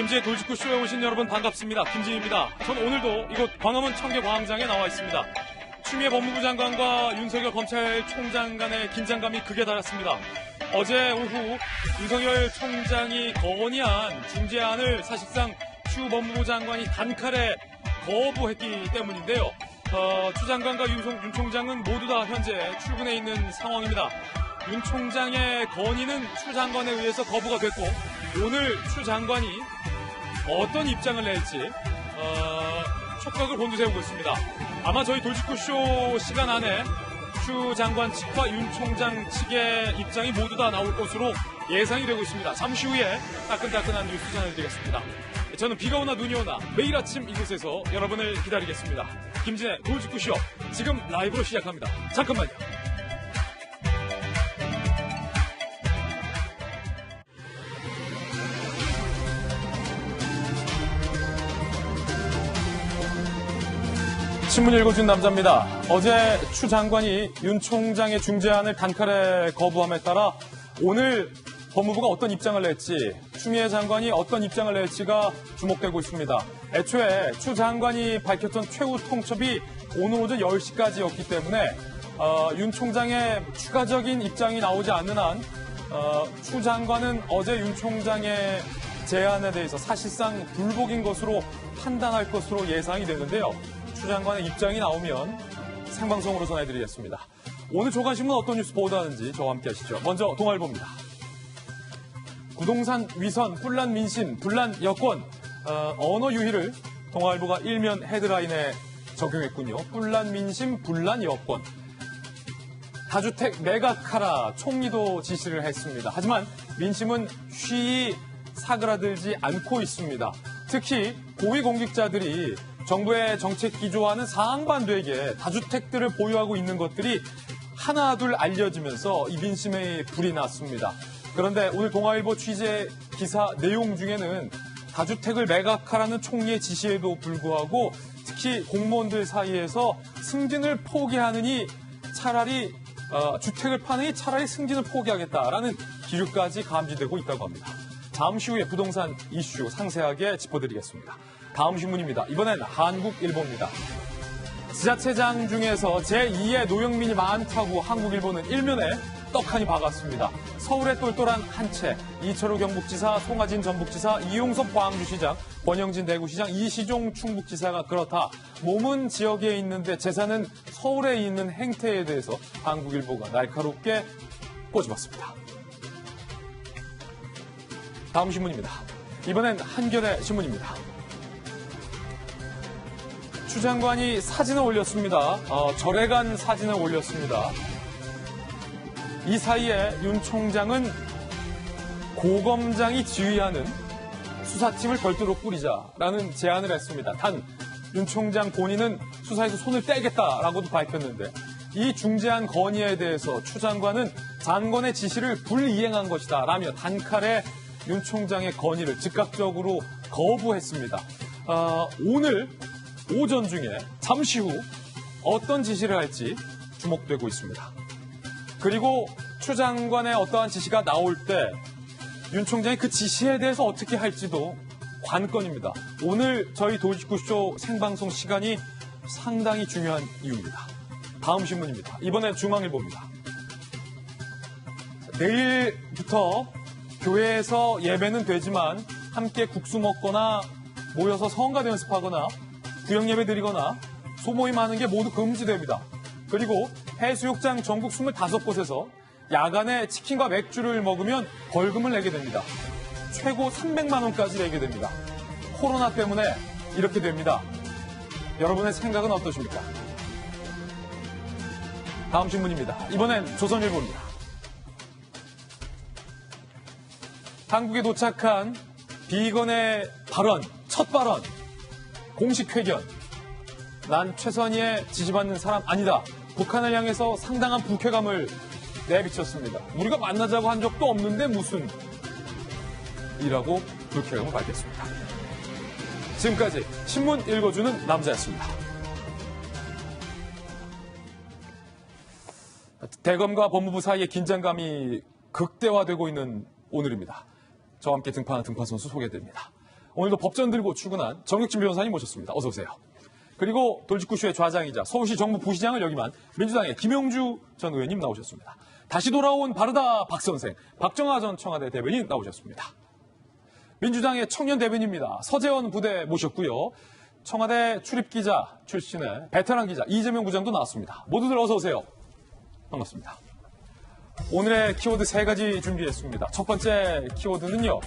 김진의 돌직구쇼에 오신 여러분 반갑습니다. 김진입니다. 저는 오늘도 이곳 광화문 청계광장에 나와 있습니다. 추미애 법무부 장관과 윤석열 검찰총장 간의 긴장감이 극에 달했습니다. 어제 오후 윤석열 총장이 건의한 중재안을 사실상 추 법무부 장관이 단칼에 거부했기 때문인데요. 추 장관과 윤 총장은 모두 다 현재 출근해 있는 상황입니다. 윤 총장의 건의는 추 장관에 의해서 거부가 됐고, 오늘 추 장관이 어떤 입장을 낼지 촉각을 곤두세우고 있습니다. 아마 저희 돌직구쇼 시간 안에 추 장관 측과 윤 총장 측의 입장이 모두 다 나올 것으로 예상이 되고 있습니다. 잠시 후에 따끈따끈한 뉴스 전해드리겠습니다. 저는 비가 오나 눈이 오나 매일 아침 이곳에서 여러분을 기다리겠습니다. 김진의 돌직구쇼 지금 라이브로 시작합니다. 잠깐만요. 신문 읽어준 남자입니다. 어제 추 장관이 윤 총장의 중재안을 단칼에 거부함에 따라 오늘 법무부가 어떤 입장을 낼지, 추미애 장관이 어떤 입장을 낼지가 주목되고 있습니다. 애초에 추 장관이 밝혔던 최후 통첩이 오늘 오전 10시까지였기 때문에 윤 총장의 추가적인 입장이 나오지 않는 한 추 장관은 어제 윤 총장의 제안에 대해서 사실상 불복인 것으로 판단할 것으로 예상이 되는데요. 추 장관의 입장이 나오면 생방송으로 전해드리겠습니다. 오늘 조간신문 어떤 뉴스 보도하는지 저와 함께 하시죠. 먼저 동아일보입니다. 부동산 위선, 혼란 민심, 분란 여권, 언어 유희를 동아일보가 일면 헤드라인에 적용했군요. 혼란 민심, 분란 여권. 다주택 매각하라 총리도 지시를 했습니다. 하지만 민심은 쉬이 사그라들지 않고 있습니다. 특히 고위공직자들이 정부의 정책 기조와는 상반되게 다주택들을 보유하고 있는 것들이 하나둘 알려지면서 이 민심에 불이 났습니다. 그런데 오늘 동아일보 취재 기사 내용 중에는 다주택을 매각하라는 총리의 지시에도 불구하고 특히 공무원들 사이에서 승진을 포기하느니 차라리 주택을 파느니 차라리 승진을 포기하겠다라는 기류까지 감지되고 있다고 합니다. 잠시 후에 부동산 이슈 상세하게 짚어드리겠습니다. 다음 신문입니다. 이번엔 한국일보입니다. 지자체장 중에서 제2의 노영민이 많다고 한국일보는 일면에 떡하니 박았습니다. 서울의 똘똘한 한 채, 이철우 경북지사, 송하진 전북지사, 이용섭 광주시장, 권영진 대구시장, 이시종 충북지사가 그렇다. 몸은 지역에 있는데 재산은 서울에 있는 행태에 대해서 한국일보가 날카롭게 꼬집었습니다. 다음 신문입니다. 이번엔 한겨레 신문입니다. 추 장관이 사진을 올렸습니다. 절에 간 사진을 올렸습니다. 이 사이에 윤 총장은 고검장이 지휘하는 수사팀을 별도로 꾸리자라는 제안을 했습니다. 단 윤 총장 본인은 수사에서 손을 떼겠다라고도 밝혔는데 이 중재안 건의에 대해서 추 장관은 장관의 지시를 불이행한 것이다 라며 단칼에 윤 총장의 건의를 즉각적으로 거부했습니다. 오늘 오전 중에 잠시 후 어떤 지시를 할지 주목되고 있습니다. 그리고 추 장관의 어떠한 지시가 나올 때 윤 총장이 그 지시에 대해서 어떻게 할지도 관건입니다. 오늘 저희 돌직구쇼 생방송 시간이 상당히 중요한 이유입니다. 다음 신문입니다. 이번엔 중앙일보입니다. 내일부터 교회에서 예배는 되지만 함께 국수 먹거나 모여서 성가대 연습하거나 구역예배 드리거나 소모임하는 게 모두 금지됩니다. 그리고 해수욕장 전국 25곳에서 야간에 치킨과 맥주를 먹으면 벌금을 내게 됩니다. 최고 300만 원까지 내게 됩니다. 코로나 때문에 이렇게 됩니다. 여러분의 생각은 어떠십니까? 다음 신문입니다. 이번엔 조선일보입니다. 한국에 도착한 비건의 발언, 첫 발언, 공식 회견. 난 최선희에 지지받는 사람 아니다. 북한을 향해서 상당한 불쾌감을 내비쳤습니다. 우리가 만나자고 한 적도 없는데 무슨 이라고 불쾌감을 밝혔습니다. 지금까지 신문 읽어주는 남자였습니다. 대검과 법무부 사이의 긴장감이 극대화되고 있는 오늘입니다. 저와 함께 등판한 등판 선수 소개해드립니다. 오늘도 법전 들고 출근한 정혁진 변호사님 모셨습니다. 어서 오세요. 그리고 돌직구쇼의 좌장이자 서울시 정무부시장을 역임한 민주당의 김영주 전 의원님 나오셨습니다. 다시 돌아온 바르다 박 선생, 박정하 전 청와대 대변인 나오셨습니다. 민주당의 청년 대변인입니다. 서재원 부대 모셨고요. 청와대 출입기자 출신의 베테랑 기자 이재명 부장도 나왔습니다. 모두들 어서 오세요. 반갑습니다. 오늘의 키워드 3가지 준비했습니다. 첫 번째 키워드는요.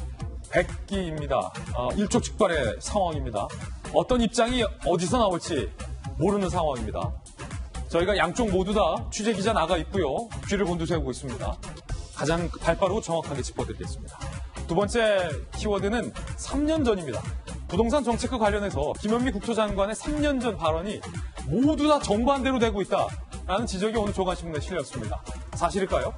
백기입니다. 일촉즉발의 상황입니다. 어떤 입장이 어디서 나올지 모르는 상황입니다. 저희가 양쪽 모두 다 취재기자 나가 있고요. 귀를 곤두세우고 있습니다. 가장 발빠르고 정확하게 짚어드리겠습니다. 두 번째 키워드는 3년 전입니다. 부동산 정책과 관련해서 김현미 국토장관의 3년 전 발언이 모두 다 정반대로 되고 있다라는 지적이 오늘 조간신문에 실렸습니다. 사실일까요?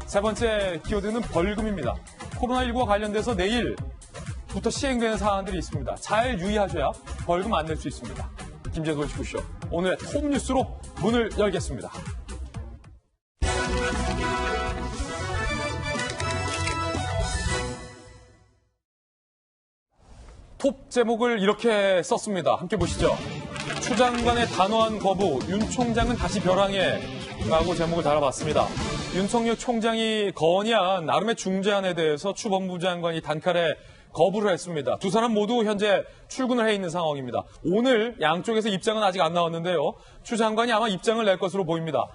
세 번째 키워드는 벌금입니다. 코로나19와 관련돼서 내일부터 시행되는 사안들이 있습니다. 잘 유의하셔야 벌금 안 낼 수 있습니다. 김재도 돌직구쇼 오늘의 톱뉴스로 문을 열겠습니다. 톱 제목을 이렇게 썼습니다. 함께 보시죠. 추 장관의 단호한 거부, 윤 총장은 다시 벼랑에 라고 제목을 달아봤습니다. 윤석열 총장이 건의한 나름의 중재안에 대해서 추 법무부 장관이 단칼에 거부를 했습니다. 두 사람 모두 현재 출근을 해 있는 상황입니다. 오늘 양쪽에서 입장은 아직 안 나왔는데요. 추 장관이 아마 입장을 낼 것으로 보입니다.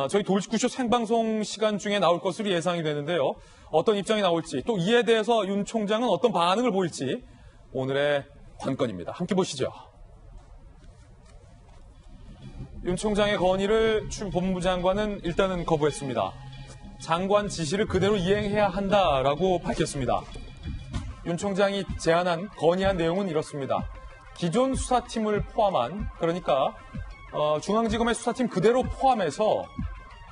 저희 돌직구쇼 생방송 시간 중에 나올 것으로 예상이 되는데요. 어떤 입장이 나올지 또 이에 대해서 윤 총장은 어떤 반응을 보일지 오늘의 관건입니다. 함께 보시죠. 윤 총장의 건의를 추 법무부 장관은 일단은 거부했습니다. 장관 지시를 그대로 이행해야 한다라고 밝혔습니다. 윤 총장이 제안한 건의한 내용은 이렇습니다. 기존 수사팀을 포함한 그러니까 중앙지검의 수사팀 그대로 포함해서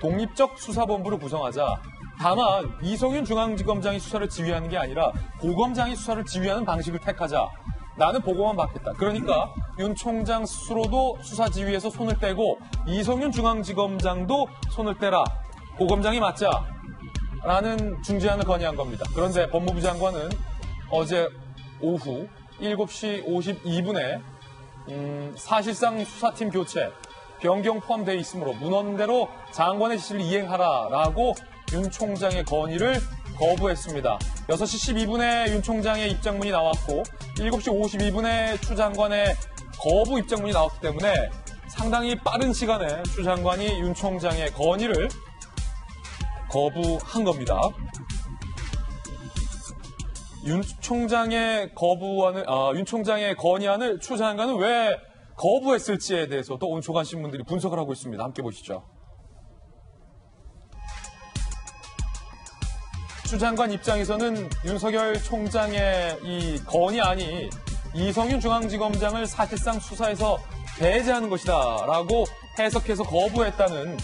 독립적 수사본부를 구성하자. 다만 이성윤 중앙지검장이 수사를 지휘하는 게 아니라 고검장이 수사를 지휘하는 방식을 택하자. 나는 보고만 받겠다. 그러니까 윤 총장 스스로도 수사 지휘에서 손을 떼고 이성윤 중앙지검장도 손을 떼라. 고검장이 맞자. 라는 중재안을 건의한 겁니다. 그런데 법무부 장관은 어제 오후 7시 52분에 사실상 수사팀 교체, 변경 포함되어 있으므로 문헌대로 장관의 지시를 이행하라라고 윤 총장의 건의를 거부했습니다. 6시 12분에 윤 총장의 입장문이 나왔고 7시 52분에 추 장관의 거부 입장문이 나왔기 때문에 상당히 빠른 시간에 추 장관이 윤 총장의 건의를 거부한 겁니다. 윤 총장의 윤 총장의 건의안을 추 장관은 왜 거부했을지에 대해서도 오늘 조간신문들이 분석을 하고 있습니다. 함께 보시죠. 추 장관 입장에서는 윤석열 총장의 이 건의안이 이성윤 중앙지검장을 사실상 수사에서 배제하는 것이다라고 해석해서 거부했다는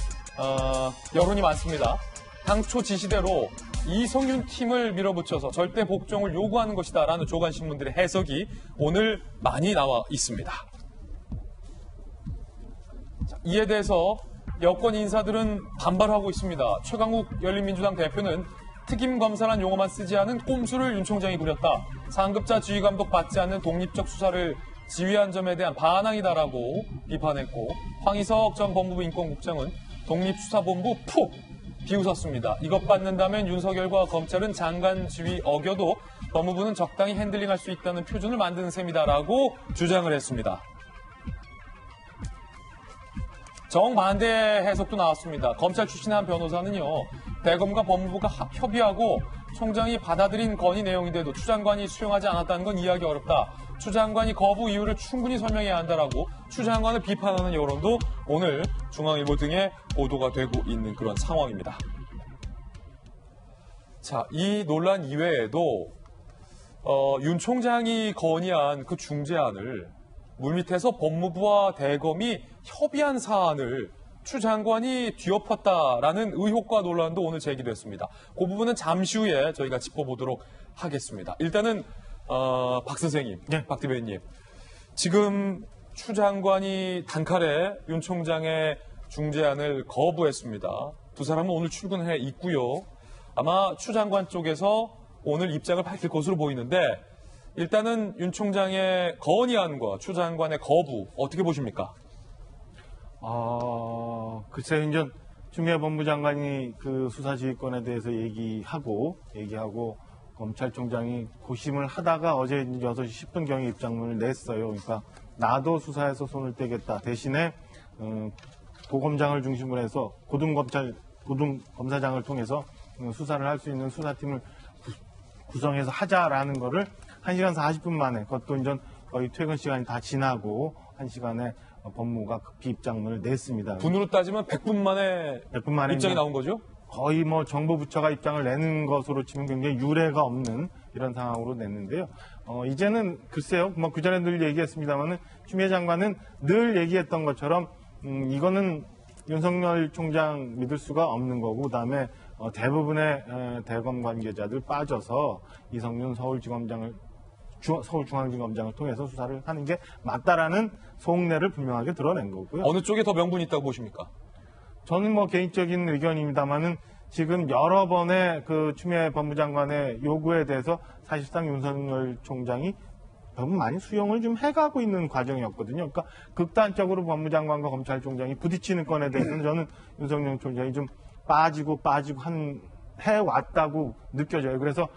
여론이 많습니다. 당초 지시대로 이성윤 팀을 밀어붙여서 절대 복종을 요구하는 것이다라는 조간신문들의 해석이 오늘 많이 나와 있습니다. 이에 대해서 여권 인사들은 반발하고 있습니다. 최강욱 열린민주당 대표는 특임검사란 용어만 쓰지 않은 꼼수를 윤 총장이 부렸다. 상급자 지휘감독 받지 않는 독립적 수사를 지휘한 점에 대한 반항이다라고 비판했고 황희석 전 법무부 인권국장은 독립수사본부 푹 비웃었습니다. 이것 받는다면 윤석열과 검찰은 장관 지휘 어겨도 법무부는 적당히 핸들링할 수 있다는 표준을 만드는 셈이다라고 주장을 했습니다. 정반대 해석도 나왔습니다. 검찰 출신의 한 변호사는요. 대검과 법무부가 협의하고 총장이 받아들인 건의 내용인데도 추 장관이 수용하지 않았다는 건 이해하기 어렵다. 추 장관이 거부 이유를 충분히 설명해야 한다라고 추 장관을 비판하는 여론도 오늘 중앙일보 등에 보도가 되고 있는 그런 상황입니다. 자, 이 논란 이외에도 윤 총장이 건의한 그 중재안을 물밑에서 법무부와 대검이 협의한 사안을 추 장관이 뒤엎었다라는 의혹과 논란도 오늘 제기됐습니다. 그 부분은 잠시 후에 저희가 짚어보도록 하겠습니다. 일단은 박 선생님, 네. 박 대변인님, 지금 추 장관이 단칼에 윤 총장의 중재안을 거부했습니다. 두 사람은 오늘 출근해 있고요. 아마 추 장관 쪽에서 오늘 입장을 밝힐 것으로 보이는데 일단은 윤 총장의 건의안과 추 장관의 거부 어떻게 보십니까? 글쎄요, 이제 추미애 법무장관이 그 수사지휘권에 대해서 얘기하고 검찰총장이 고심을 하다가 어제 6시 10분경에 입장문을 냈어요. 그러니까 나도 수사에서 손을 떼겠다. 대신에 고검장을 중심으로 해서 고등검사장을 통해서 수사를 할 수 있는 수사팀을 구성해서 하자라는 거를 1시간 40분 만에, 그것도 이제 거의 퇴근 시간이 다 지나고 1시간에 법무부가 급히 입장문을 냈습니다. 분으로 따지면 100분 만에 입장이 나온 거죠? 거의 정부 부처가 입장을 내는 것으로 치면 굉장히 유례가 없는 이런 상황으로 냈는데요. 이제는 글쎄요, 그전에 늘 얘기했습니다만은 추미애 장관은 늘 얘기했던 것처럼 이거는 윤석열 총장 믿을 수가 없는 거고, 그다음에 대부분의 대검 관계자들 빠져서 이성윤 서울중앙지검장을 통해서 수사를 하는 게 맞다라는 속내를 분명하게 드러낸 거고요. 어느 쪽에 더 명분이 있다고 보십니까? 저는 개인적인 의견입니다만은 지금 여러 번의 그 추미애 법무장관의 요구에 대해서 사실상 윤석열 총장이 너무 많이 수용을 좀 해가고 있는 과정이었거든요. 그러니까 극단적으로 법무장관과 검찰총장이 부딪히는 건에 대해서는 저는 윤석열 총장이 좀 빠지고 해왔다고 느껴져요. 그래서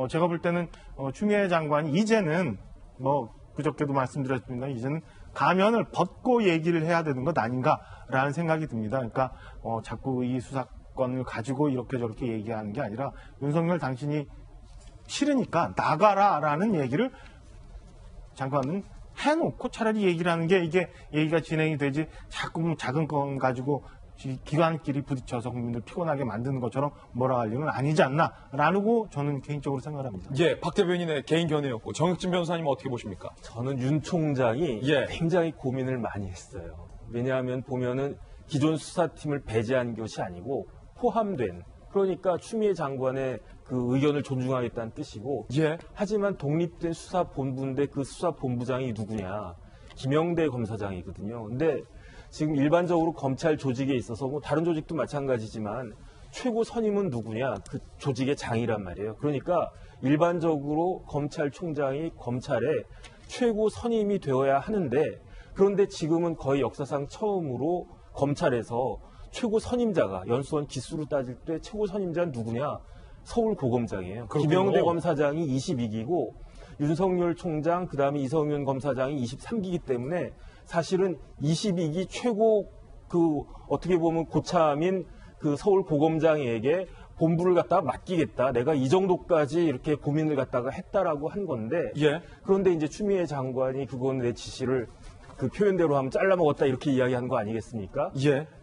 제가 볼 때는 추미애 장관이 이제는 그저께도 말씀드렸습니다. 이제는 가면을 벗고 얘기를 해야 되는 것 아닌가라는 생각이 듭니다. 그러니까 자꾸 이 수사권을 가지고 이렇게 저렇게 얘기하는 게 아니라 윤석열 당신이 싫으니까 나가라라는 얘기를 장관은 해놓고 차라리 얘기를 하는 게 이게 얘기가 진행이 되지, 자꾸 작은 건 가지고 기관끼리 부딪혀서 국민들 피곤하게 만드는 것처럼 뭐라 할 일은 아니지 않나라고 저는 개인적으로 생각합니다. 예, 박 대변인의 개인 견해였고, 정혁진 변호사님은 어떻게 보십니까? 저는 윤 총장이 굉장히 고민을 많이 했어요. 왜냐하면 보면은 기존 수사팀을 배제한 것이 아니고 포함된, 그러니까 추미애 장관의 그 의견을 존중하겠다는 뜻이고, 하지만 독립된 수사본부인데 그 수사본부장이 누구냐? 김영대 검사장이거든요. 근데 지금 일반적으로 검찰 조직에 있어서 다른 조직도 마찬가지지만 최고 선임은 누구냐? 그 조직의 장이란 말이에요. 그러니까 일반적으로 검찰총장이 검찰의 최고 선임이 되어야 하는데, 그런데 지금은 거의 역사상 처음으로 검찰에서 최고 선임자가 연수원 기수로 따질 때 최고 선임자는 누구냐? 서울고검장이에요. 김영대 검사장이 22기고 윤석열 총장, 그다음에 이성윤 검사장이 23기이기 때문에 사실은 22기 최고 어떻게 보면 고참인 그 서울고검장에게 본부를 갖다가 맡기겠다. 내가 이 정도까지 이렇게 고민을 갖다가 했다라고 한 건데, 그런데 이제 추미애 장관이 그건 내 지시를 그 표현대로 하면 잘라먹었다 이렇게 이야기한 거 아니겠습니까?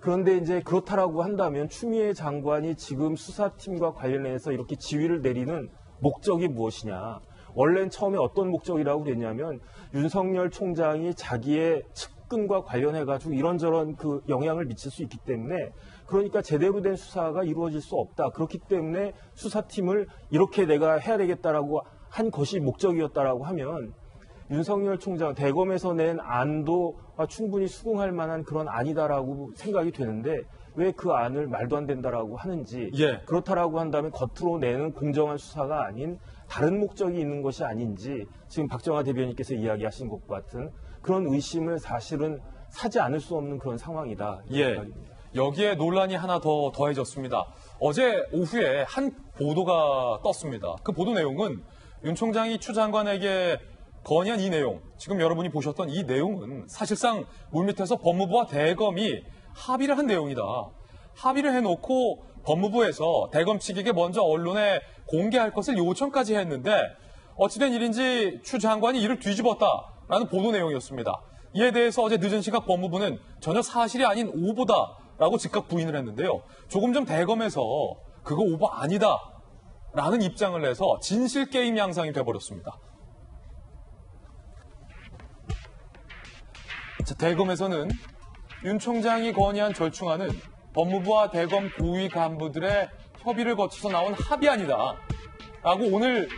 그런데 이제 그렇다라고 한다면 추미애 장관이 지금 수사팀과 관련해서 이렇게 지휘를 내리는 목적이 무엇이냐? 원래는 처음에 어떤 목적이라고 그랬냐면 윤석열 총장이 자기의 측근과 관련해가지고 이런저런 그 영향을 미칠 수 있기 때문에, 그러니까 제대로 된 수사가 이루어질 수 없다. 그렇기 때문에 수사팀을 이렇게 내가 해야 되겠다라고 한 것이 목적이었다라고 하면 윤석열 총장 대검에서 낸 안도 충분히 수긍할 만한 그런 안이다라고 생각이 되는데, 왜 그 안을 말도 안 된다라고 하는지, 그렇다라고 한다면 겉으로 내는 공정한 수사가 아닌 다른 목적이 있는 것이 아닌지, 지금 박정아 대변인께서 이야기하신 것 같은 그런 의심을 사실은 사지 않을 수 없는 그런 상황이다. 여기에 논란이 하나 더 더해졌습니다. 어제 오후에 한 보도가 떴습니다. 그 보도 내용은 윤 총장이 추 장관에게 건의한 이 내용, 지금 여러분이 보셨던 이 내용은 사실상 물밑에서 법무부와 대검이 합의를 한 내용이다. 합의를 해놓고 법무부에서 대검 측에게 먼저 언론에 공개할 것을 요청까지 했는데, 어찌된 일인지 추 장관이 이를 뒤집었다라는 보도 내용이었습니다. 이에 대해서 어제 늦은 시각 법무부는 전혀 사실이 아닌 오보다라고 즉각 부인을 했는데요. 조금 전 대검에서 그거 오보 아니다라는 입장을 내서 진실 게임 양상이 돼버렸습니다. 자, 대검에서는 윤 총장이 건의한 절충안은 법무부와 대검 고위 간부들의 협의를 거쳐서 나온 합의안이다 라고 오늘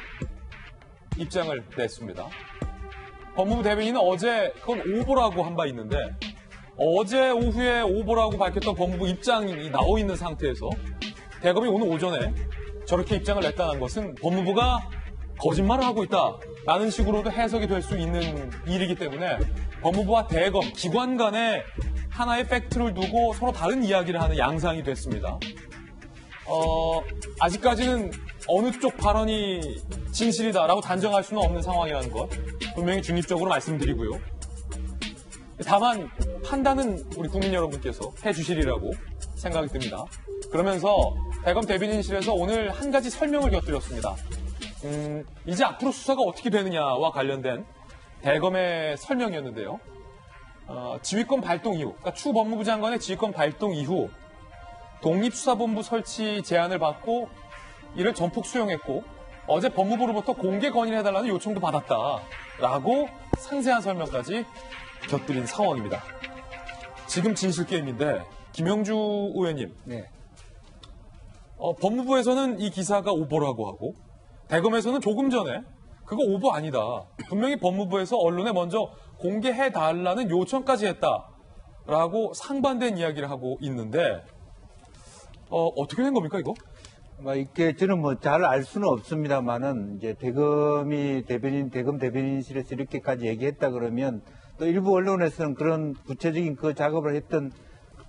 입장을 냈습니다. 법무부 대변인은 어제 그건 오보라고 한 바 있는데, 어제 오후에 오보라고 밝혔던 법무부 입장이 나와 있는 상태에서 대검이 오늘 오전에 저렇게 입장을 냈다는 것은 법무부가 거짓말을 하고 있다라는 식으로도 해석이 될 수 있는 일이기 때문에 법무부와 대검, 기관 간에 하나의 팩트를 두고 서로 다른 이야기를 하는 양상이 됐습니다. 아직까지는 어느 쪽 발언이 진실이다라고 단정할 수는 없는 상황이라는 것 분명히 중립적으로 말씀드리고요. 다만 판단은 우리 국민 여러분께서 해주시리라고 생각이 듭니다. 그러면서 대검 대변인실에서 오늘 한 가지 설명을 곁들였습니다. 이제 앞으로 수사가 어떻게 되느냐와 관련된 대검의 설명이었는데요. 지휘권 발동 이후, 그러니까 추 법무부 장관의 지휘권 발동 이후 독립수사본부 설치 제안을 받고 이를 전폭 수용했고 어제 법무부로부터 공개 건의해달라는 요청도 받았다라고 상세한 설명까지 곁들인 상황입니다. 지금 진실 게임인데 김영주 의원님, 네. 법무부에서는 이 기사가 오보라고 하고 대검에서는 조금 전에 그거 오보 아니다. 분명히 법무부에서 언론에 먼저 공개해달라는 요청까지 했다라고 상반된 이야기를 하고 있는데 어떻게 된 겁니까 이거? 이렇게 저는 잘 알 수는 없습니다만은 이제 대검 대변인실에서 이렇게까지 얘기했다 그러면 또 일부 언론에서는 그런 구체적인 그 작업을 했던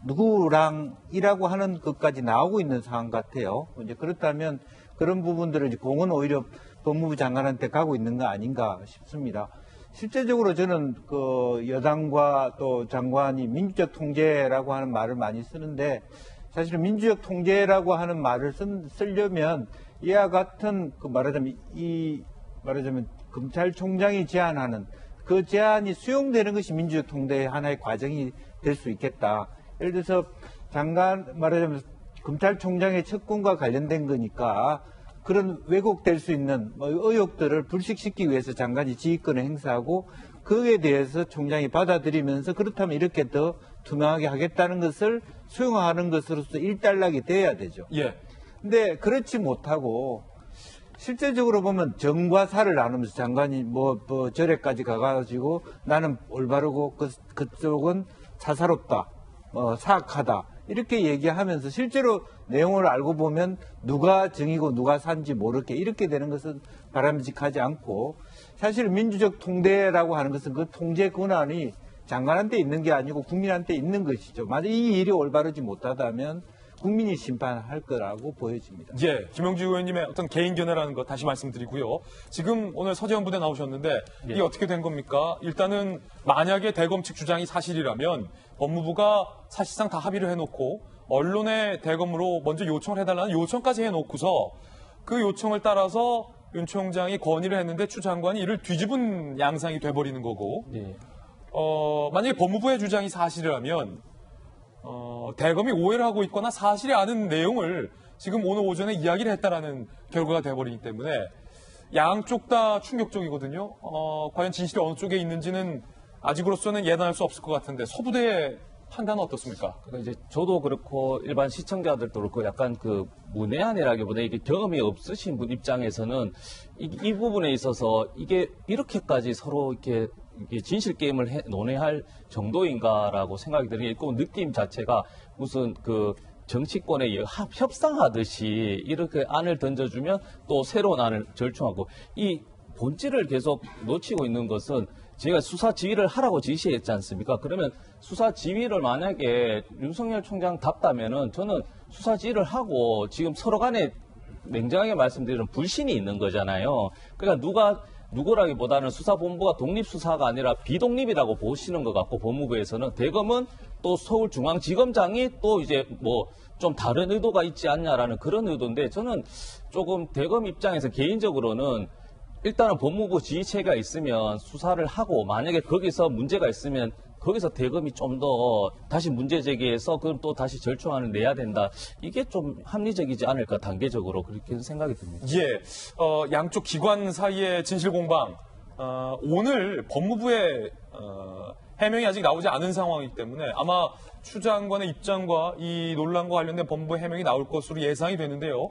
누구랑이라고 하는 것까지 나오고 있는 상황 같아요. 이제 그렇다면 그런 부분들은 이제 공은 오히려 법무부 장관한테 가고 있는 거 아닌가 싶습니다. 실제적으로 저는 그 여당과 또 장관이 민주적 통제라고 하는 말을 많이 쓰는데 사실은 민주적 통제라고 하는 말을 쓰려면 이와 같은 말하자면 검찰총장이 제안하는 그 제안이 수용되는 것이 민주적 통제의 하나의 과정이 될 수 있겠다. 예를 들어서 말하자면 검찰총장의 측근과 관련된 거니까 그런 왜곡될 수 있는 의혹들을 불식시키기 위해서 장관이 지휘권을 행사하고 그에 대해서 총장이 받아들이면서 그렇다면 이렇게 더 투명하게 하겠다는 것을 수용하는 것으로서 일단락이 돼야 되죠. 예. 근데 그렇지 못하고 실제적으로 보면 정과 사를 나누면서 장관이 절에까지 가가지고 나는 올바르고 그쪽은 사사롭다, 사악하다 이렇게 얘기하면서 실제로 내용을 알고 보면 누가 정이고 누가 산지 모르게 이렇게 되는 것은 바람직하지 않고 사실 민주적 통제라고 하는 것은 그 통제 권한이 장관한테 있는 게 아니고 국민한테 있는 것이죠. 만약 이 일이 올바르지 못하다면 국민이 심판할 거라고 보여집니다. 예, 김영주 의원님의 어떤 개인 견해라는 거 다시 말씀드리고요. 지금 오늘 서재원 부대 나오셨는데 이게 어떻게 된 겁니까? 일단은 만약에 대검 측 주장이 사실이라면 법무부가 사실상 다 합의를 해놓고 언론에 대검으로 먼저 요청을 해달라는 요청까지 해놓고서 그 요청을 따라서 윤 총장이 건의를 했는데 추 장관이 이를 뒤집은 양상이 돼버리는 거고 네. 만약에 법무부의 주장이 사실이라면 대검이 오해를 하고 있거나 사실이 아닌 내용을 지금 오늘 오전에 이야기를 했다라는 결과가 돼버리기 때문에 양쪽 다 충격적이거든요. 과연 진실이 어느 쪽에 있는지는 아직으로서는 예단할 수 없을 것 같은데 서부대의 판단은 어떻습니까? 이제 저도 그렇고 일반 시청자들도 그렇고 약간 그 문외한이라기보다 이게 경험이 없으신 분 입장에서는 이 부분에 있어서 이게 이렇게까지 서로 이렇게 진실 게임을 논의할 정도인가라고 생각이 드는 게 있고 느낌 자체가 무슨 그 정치권에 협상하듯이 이렇게 안을 던져주면 또 새로운 안을 절충하고 이 본질을 계속 놓치고 있는 것은 제가 수사 지휘를 하라고 지시했지 않습니까? 그러면 수사 지휘를 만약에 윤석열 총장 답다면은 저는 수사 지휘를 하고 지금 서로 간에 냉정하게 말씀드리면 불신이 있는 거잖아요. 그러니까 누구라기보다는 수사본부가 독립수사가 아니라 비독립이라고 보시는 것 같고 법무부에서는 대검은 또 서울중앙지검장이 또 이제 좀 다른 의도가 있지 않냐라는 그런 의도인데 저는 조금 대검 입장에서 개인적으로는 일단은 법무부 지휘체가 있으면 수사를 하고 만약에 거기서 문제가 있으면 거기서 대검이 좀 더 다시 문제 제기해서 그럼 또 다시 절충안을 내야 된다. 이게 좀 합리적이지 않을까 단계적으로 그렇게 생각이 듭니다. 예, 양쪽 기관 사이의 진실 공방 오늘 법무부의 해명이 아직 나오지 않은 상황이기 때문에 아마 추 장관의 입장과 이 논란과 관련된 법무부 해명이 나올 것으로 예상이 되는데요.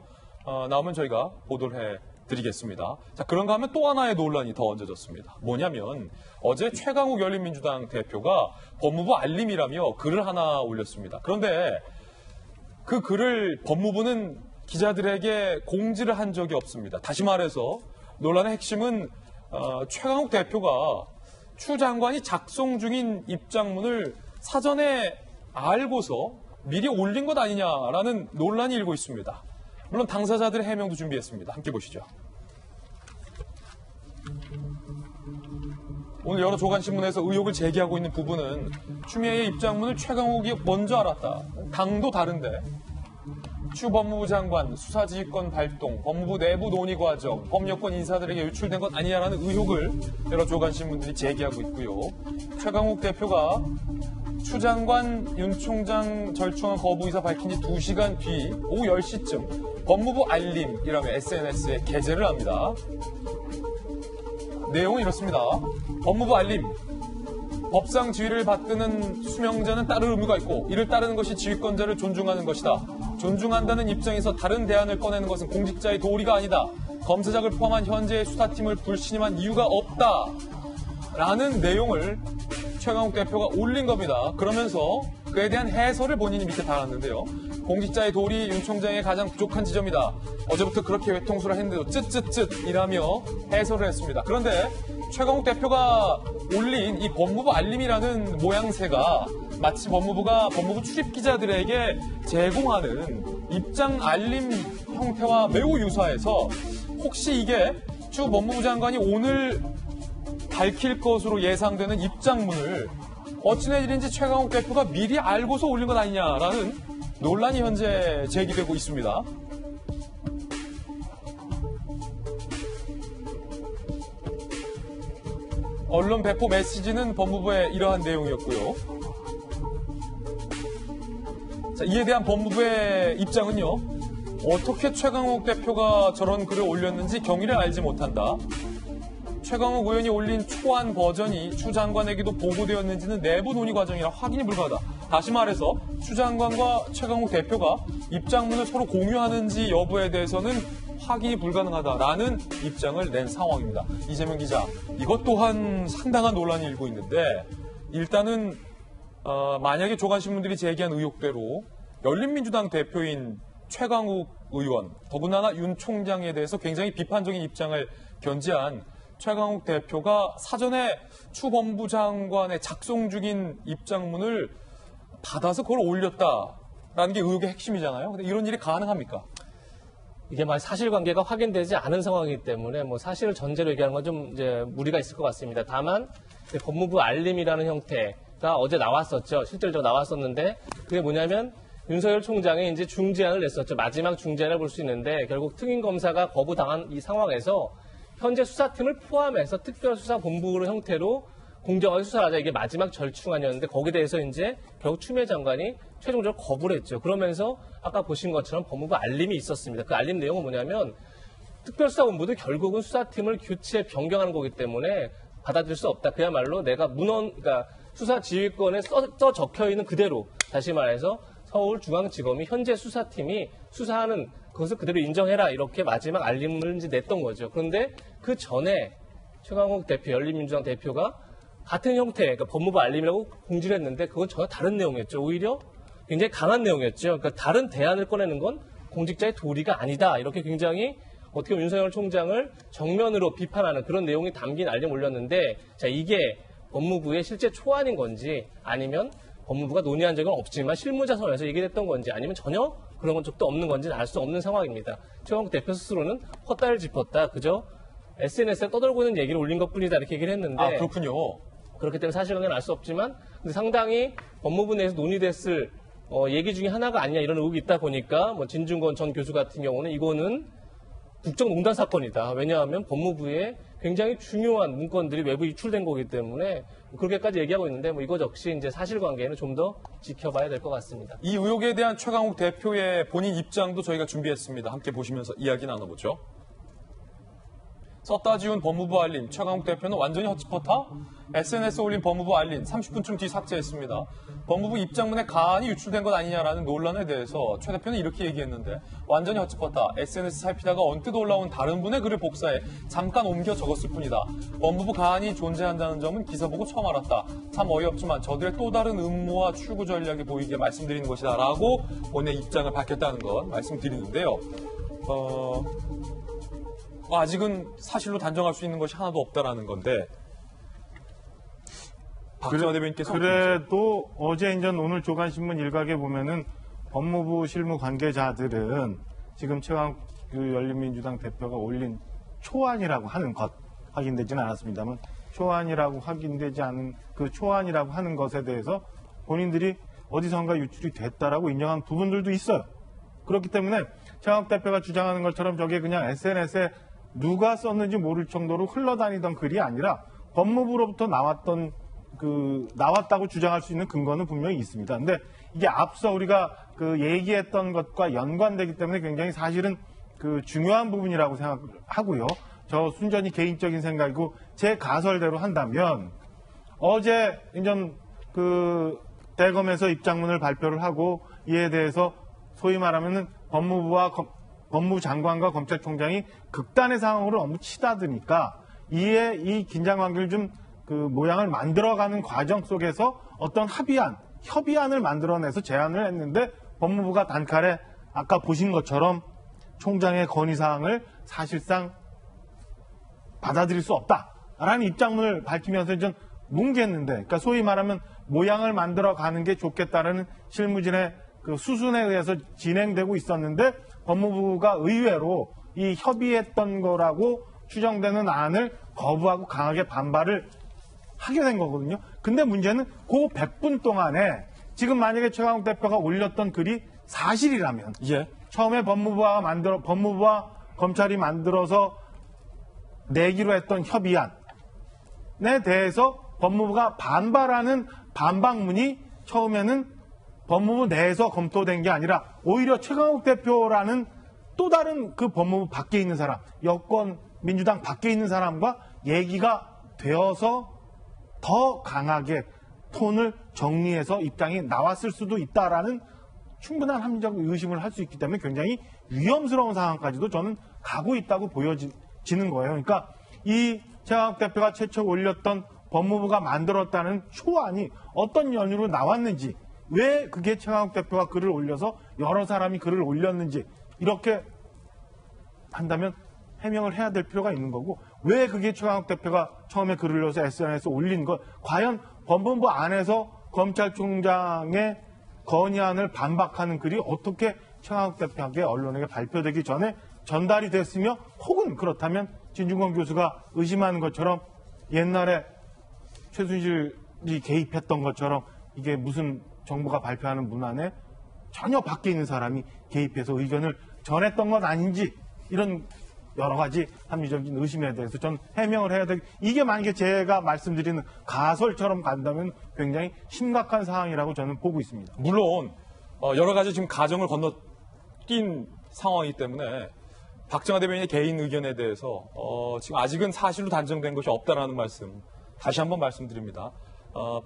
나오면 저희가 보도를 해드리겠습니다. 자, 그런가 하면 또 하나의 논란이 더 얹어졌습니다. 뭐냐면 어제 최강욱 열린민주당 대표가 법무부 알림이라며 글을 하나 올렸습니다. 그런데 그 글을 법무부는 기자들에게 공지를 한 적이 없습니다. 다시 말해서 논란의 핵심은 최강욱 대표가 추 장관이 작성 중인 입장문을 사전에 알고서 미리 올린 것 아니냐라는 논란이 일고 있습니다. 물론 당사자들의 해명도 준비했습니다. 함께 보시죠. 오늘 여러 조간신문에서 의혹을 제기하고 있는 부분은 추미애의 입장문을 최강욱이 먼저 알았다. 당도 다른데 추 법무부 장관 수사지휘권 발동, 법무부 내부 논의 과정, 법여권 인사들에게 유출된 것 아니냐라는 의혹을 여러 조간신문들이 제기하고 있고요. 최강욱 대표가 추 장관, 윤 총장 절충안 거부 의사 밝힌 지 2시간 뒤 오후 10시쯤 법무부 알림이라며 SNS에 게재를 합니다. 내용은 이렇습니다. 법무부 알림. 법상 지위를 받드는 수명자는 따를 의무가 있고 이를 따르는 것이 지휘권자를 존중하는 것이다. 존중한다는 입장에서 다른 대안을 꺼내는 것은 공직자의 도리가 아니다. 검사장을 포함한 현재의 수사팀을 불신임한 이유가 없다. 라는 내용을 최강욱 대표가 올린 겁니다. 그러면서 그에 대한 해설을 본인이 밑에 달았는데요. 공직자의 도리 윤 총장의 가장 부족한 지점이다. 어제부터 그렇게 외통수를 했는데도 쯧쯧쯧이라며 해설을 했습니다. 그런데 최강욱 대표가 올린 이 법무부 알림이라는 모양새가 마치 법무부가 법무부 출입 기자들에게 제공하는 입장 알림 형태와 매우 유사해서 혹시 이게 추 법무부 장관이 오늘 밝힐 것으로 예상되는 입장문을 어찌된 일인지 최강욱 대표가 미리 알고서 올린 것 아니냐라는 논란이 현재 제기되고 있습니다. 언론 배포 메시지는 법무부의 이러한 내용이었고요. 자, 이에 대한 법무부의 입장은요. 어떻게 최강욱 대표가 저런 글을 올렸는지 경위를 알지 못한다. 최강욱 의원이 올린 초안 버전이 추 장관에게도 보고되었는지는 내부 논의 과정이라 확인이 불가하다. 다시 말해서 추 장관과 최강욱 대표가 입장문을 서로 공유하는지 여부에 대해서는 확인이 불가능하다라는 입장을 낸 상황입니다. 이재명 기자, 이것 또한 상당한 논란이 일고 있는데 일단은 만약에 조간신문들이 제기한 의혹대로 열린민주당 대표인 최강욱 의원, 더군다나 윤 총장에 대해서 굉장히 비판적인 입장을 견지한 최강욱 대표가 사전에 추 법무부 장관의 작성 중인 입장문을 받아서 그걸 올렸다라는 게 의혹의 핵심이잖아요. 근데 이런 일이 가능합니까? 이게 사실관계가 확인되지 않은 상황이기 때문에 사실을 전제로 얘기하는 건 좀 이제 무리가 있을 것 같습니다. 다만 법무부 알림이라는 형태가 어제 나왔었죠. 실질적으로 나왔었는데 그게 뭐냐면 윤석열 총장이 이제 중재안을 냈었죠. 마지막 중재안을 볼 수 있는데 결국 특임검사가 거부당한 이 상황에서 현재 수사팀을 포함해서 특별수사본부로 형태로 공정하게 수사를 하자. 이게 마지막 절충안이었는데 거기에 대해서 이제 결국 추미애 장관이 최종적으로 거부를 했죠. 그러면서 아까 보신 것처럼 법무부 알림이 있었습니다. 그 알림 내용은 뭐냐면 특별수사본부도 결국은 수사팀을 교체 변경하는 거기 때문에 받아들일 수 없다. 그야말로 내가 그러니까 수사지휘권에 써 적혀 있는 그대로 다시 말해서 서울중앙지검이 현재 수사팀이 수사하는 그것을 그대로 인정해라. 이렇게 마지막 알림을 이제 냈던 거죠. 그런데 그 전에 최강욱 대표, 열린민주당 대표가 같은 형태, 그러니까 법무부 알림이라고 공지를 했는데 그건 전혀 다른 내용이었죠. 오히려 굉장히 강한 내용이었죠. 그러니까 다른 대안을 꺼내는 건 공직자의 도리가 아니다. 이렇게 굉장히 어떻게 보면 윤석열 총장을 정면으로 비판하는 그런 내용이 담긴 알림 올렸는데 자, 이게 법무부의 실제 초안인 건지 아니면 법무부가 논의한 적은 없지만 실무자선에서 얘기했던 건지 아니면 전혀 그런 적도 없는 건지는 알 수 없는 상황입니다. 최강욱 대표 스스로는 헛다리를 짚었다. 그저 SNS에 떠돌고 있는 얘기를 올린 것뿐이다. 이렇게 얘기를 했는데 아, 그렇군요. 그렇기 때문에 사실관계는 알 수 없지만 근데 상당히 법무부 내에서 논의됐을 얘기 중에 하나가 아니냐 이런 의혹이 있다 보니까 진중권 전 교수 같은 경우는 이거는 국정농단 사건이다. 왜냐하면 법무부에 굉장히 중요한 문건들이 외부 유출된 거기 때문에 그렇게까지 얘기하고 있는데 이거 역시 이제 사실관계는 좀 더 지켜봐야 될 것 같습니다. 이 의혹에 대한 최강욱 대표의 본인 입장도 저희가 준비했습니다. 함께 보시면서 이야기 나눠보죠. 썼다 지운 법무부 알림, 최강욱 대표는 완전히 헛짚었다? SNS에 올린 법무부 알림 30분쯤 뒤 삭제했습니다. 법무부 입장문에 가안이 유출된 것 아니냐라는 논란에 대해서 최 대표는 이렇게 얘기했는데 완전히 헛짚었다. SNS 살피다가 언뜻 올라온 다른 분의 글을 복사해 잠깐 옮겨 적었을 뿐이다. 법무부 가안이 존재한다는 점은 기사 보고 처음 알았다. 참 어이없지만 저들의 또 다른 음모와 출구 전략이 보이게 말씀드리는 것이다 라고 본인의 입장을 밝혔다는 것 말씀드리는데요. 아직은 사실로 단정할 수 있는 것이 하나도 없다라는 건데 박정화 대변인께서 그래도 어제 인전 오늘 조간신문 일각에 보면은 법무부 실무 관계자들은 지금 최강 열린민주당 대표가 올린 초안이라고 하는 것 확인되지는 않았습니다만 초안이라고 확인되지 않은 그 초안이라고 하는 것에 대해서 본인들이 어디선가 유출이 됐다라고 인정한 부분들도 있어요. 그렇기 때문에 최강욱 대표가 주장하는 것처럼 저게 그냥 SNS에 누가 썼는지 모를 정도로 흘러다니던 글이 아니라 법무부로부터 나왔다고 주장할 수 있는 근거는 분명히 있습니다. 근데 이게 앞서 우리가 그 얘기했던 것과 연관되기 때문에 굉장히 사실은 그 중요한 부분이라고 생각하고요. 저 순전히 개인적인 생각이고 제 가설대로 한다면 어제 인전 그 대검에서 입장문을 발표를 하고 이에 대해서 소위 말하면은 법무부 장관과 검찰총장이 극단의 상황으로 너무 치닫으니까 이에 이 긴장 관계를 좀 그 모양을 만들어가는 과정 속에서 어떤 협의안을 만들어내서 제안을 했는데 법무부가 단칼에 아까 보신 것처럼 총장의 건의사항을 사실상 받아들일 수 없다라는 입장문을 밝히면서 좀 뭉개했는데, 그러니까 소위 말하면 모양을 만들어가는 게 좋겠다라는 실무진의 그 수순에 의해서 진행되고 있었는데 법무부가 의외로 이 협의했던 거라고 추정되는 안을 거부하고 강하게 반발을 하게 된 거거든요. 근데 문제는 그 100분 동안에 지금 만약에 최강욱 대표가 올렸던 글이 사실이라면 처음에 법무부와 검찰이 만들어서 내기로 했던 협의안에 대해서 법무부가 반발하는 반박문이 처음에는 법무부 내에서 검토된 게 아니라 오히려 최강욱 대표라는 또 다른 그 법무부 밖에 있는 사람, 여권 민주당 밖에 있는 사람과 얘기가 되어서 더 강하게 톤을 정리해서 입장이 나왔을 수도 있다라는 충분한 합리적 의심을 할 수 있기 때문에 굉장히 위험스러운 상황까지도 저는 가고 있다고 보여지는 거예요. 그러니까 이 최강욱 대표가 최초 올렸던 법무부가 만들었다는 초안이 어떤 연유로 나왔는지, 왜 그게 최강욱 대표가 글을 올려서 여러 사람이 글을 올렸는지 이렇게 한다면 해명을 해야 될 필요가 있는 거고, 왜 그게 최강욱 대표가 처음에 글을 올려서 SNS에 올린 것, 과연 법무부 안에서 검찰총장의 건의안을 반박하는 글이 어떻게 최강욱 대표에게 언론에게 발표되기 전에 전달이 됐으며, 혹은 그렇다면 진중권 교수가 의심하는 것처럼 옛날에 최순실이 개입했던 것처럼 이게 무슨 정부가 발표하는 문안에 전혀 밖에 있는 사람이 개입해서 의견을 전했던 건 아닌지, 이런 여러 가지 합리적인 의심에 대해서 전 해명을 해야 되고, 이게 만약에 제가 말씀드리는 가설처럼 간다면 굉장히 심각한 상황이라고 저는 보고 있습니다. 물론 여러 가지 지금 가정을 건너뛴 상황이기 때문에 박정화 대변인의 개인 의견에 대해서 지금 아직은 사실로 단정된 것이 없다라는 말씀 다시 한번 말씀드립니다.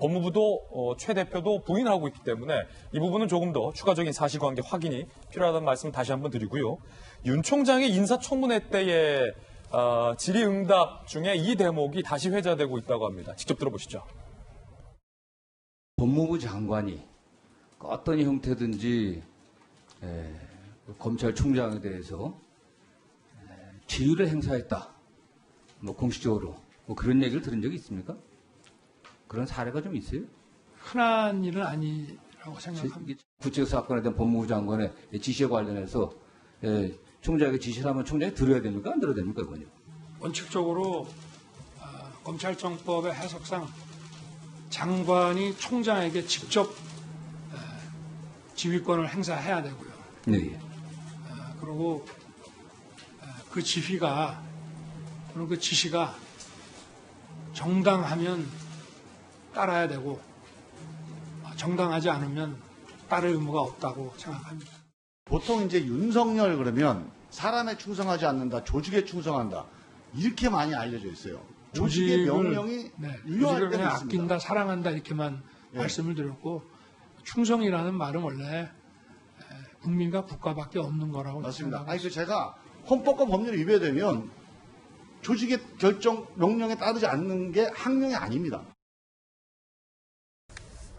법무부도 최 대표도 부인하고 있기 때문에 이 부분은 조금 더 추가적인 사실관계 확인이 필요하다는 말씀 다시 한번 드리고요. 윤 총장의 인사청문회 때의 질의응답 중에 이 대목이 다시 회자되고 있다고 합니다. 직접 들어보시죠. 법무부 장관이 어떤 형태든지 검찰총장에 대해서 지위를 행사했다, 공식적으로 그런 얘기를 들은 적이 있습니까? 그런 사례가 좀 있어요? 흔한 일은 아니라고 생각합니다. 구체적 사건에 대한 법무부 장관의 지시에 관련해서 총장에게 지시를 하면 총장이 들어야 됩니까? 안 들어야 됩니까? 그건요? 원칙적으로 검찰청법의 해석상 장관이 총장에게 직접 지휘권을 행사해야 되고요. 네. 그리고 그 지휘가, 그리고 그 지시가 정당하면 따라야 되고 정당하지 않으면 따를 의무가 없다고 생각합니다. 보통 이제 윤석열 그러면 사람에 충성하지 않는다, 조직에 충성한다, 이렇게 많이 알려져 있어요. 조직의 명령이 유효할 조직을 때도 그냥 있습니다. 아낀다, 사랑한다 이렇게만 말씀을 드렸고, 충성이라는 말은 원래 국민과 국가밖에 없는 거라고 맞습니다. 생각합니다. 아니, 제가 헌법과 법률이 위배되면 조직의 결정 명령에 따르지 않는 게 항명이 아닙니다.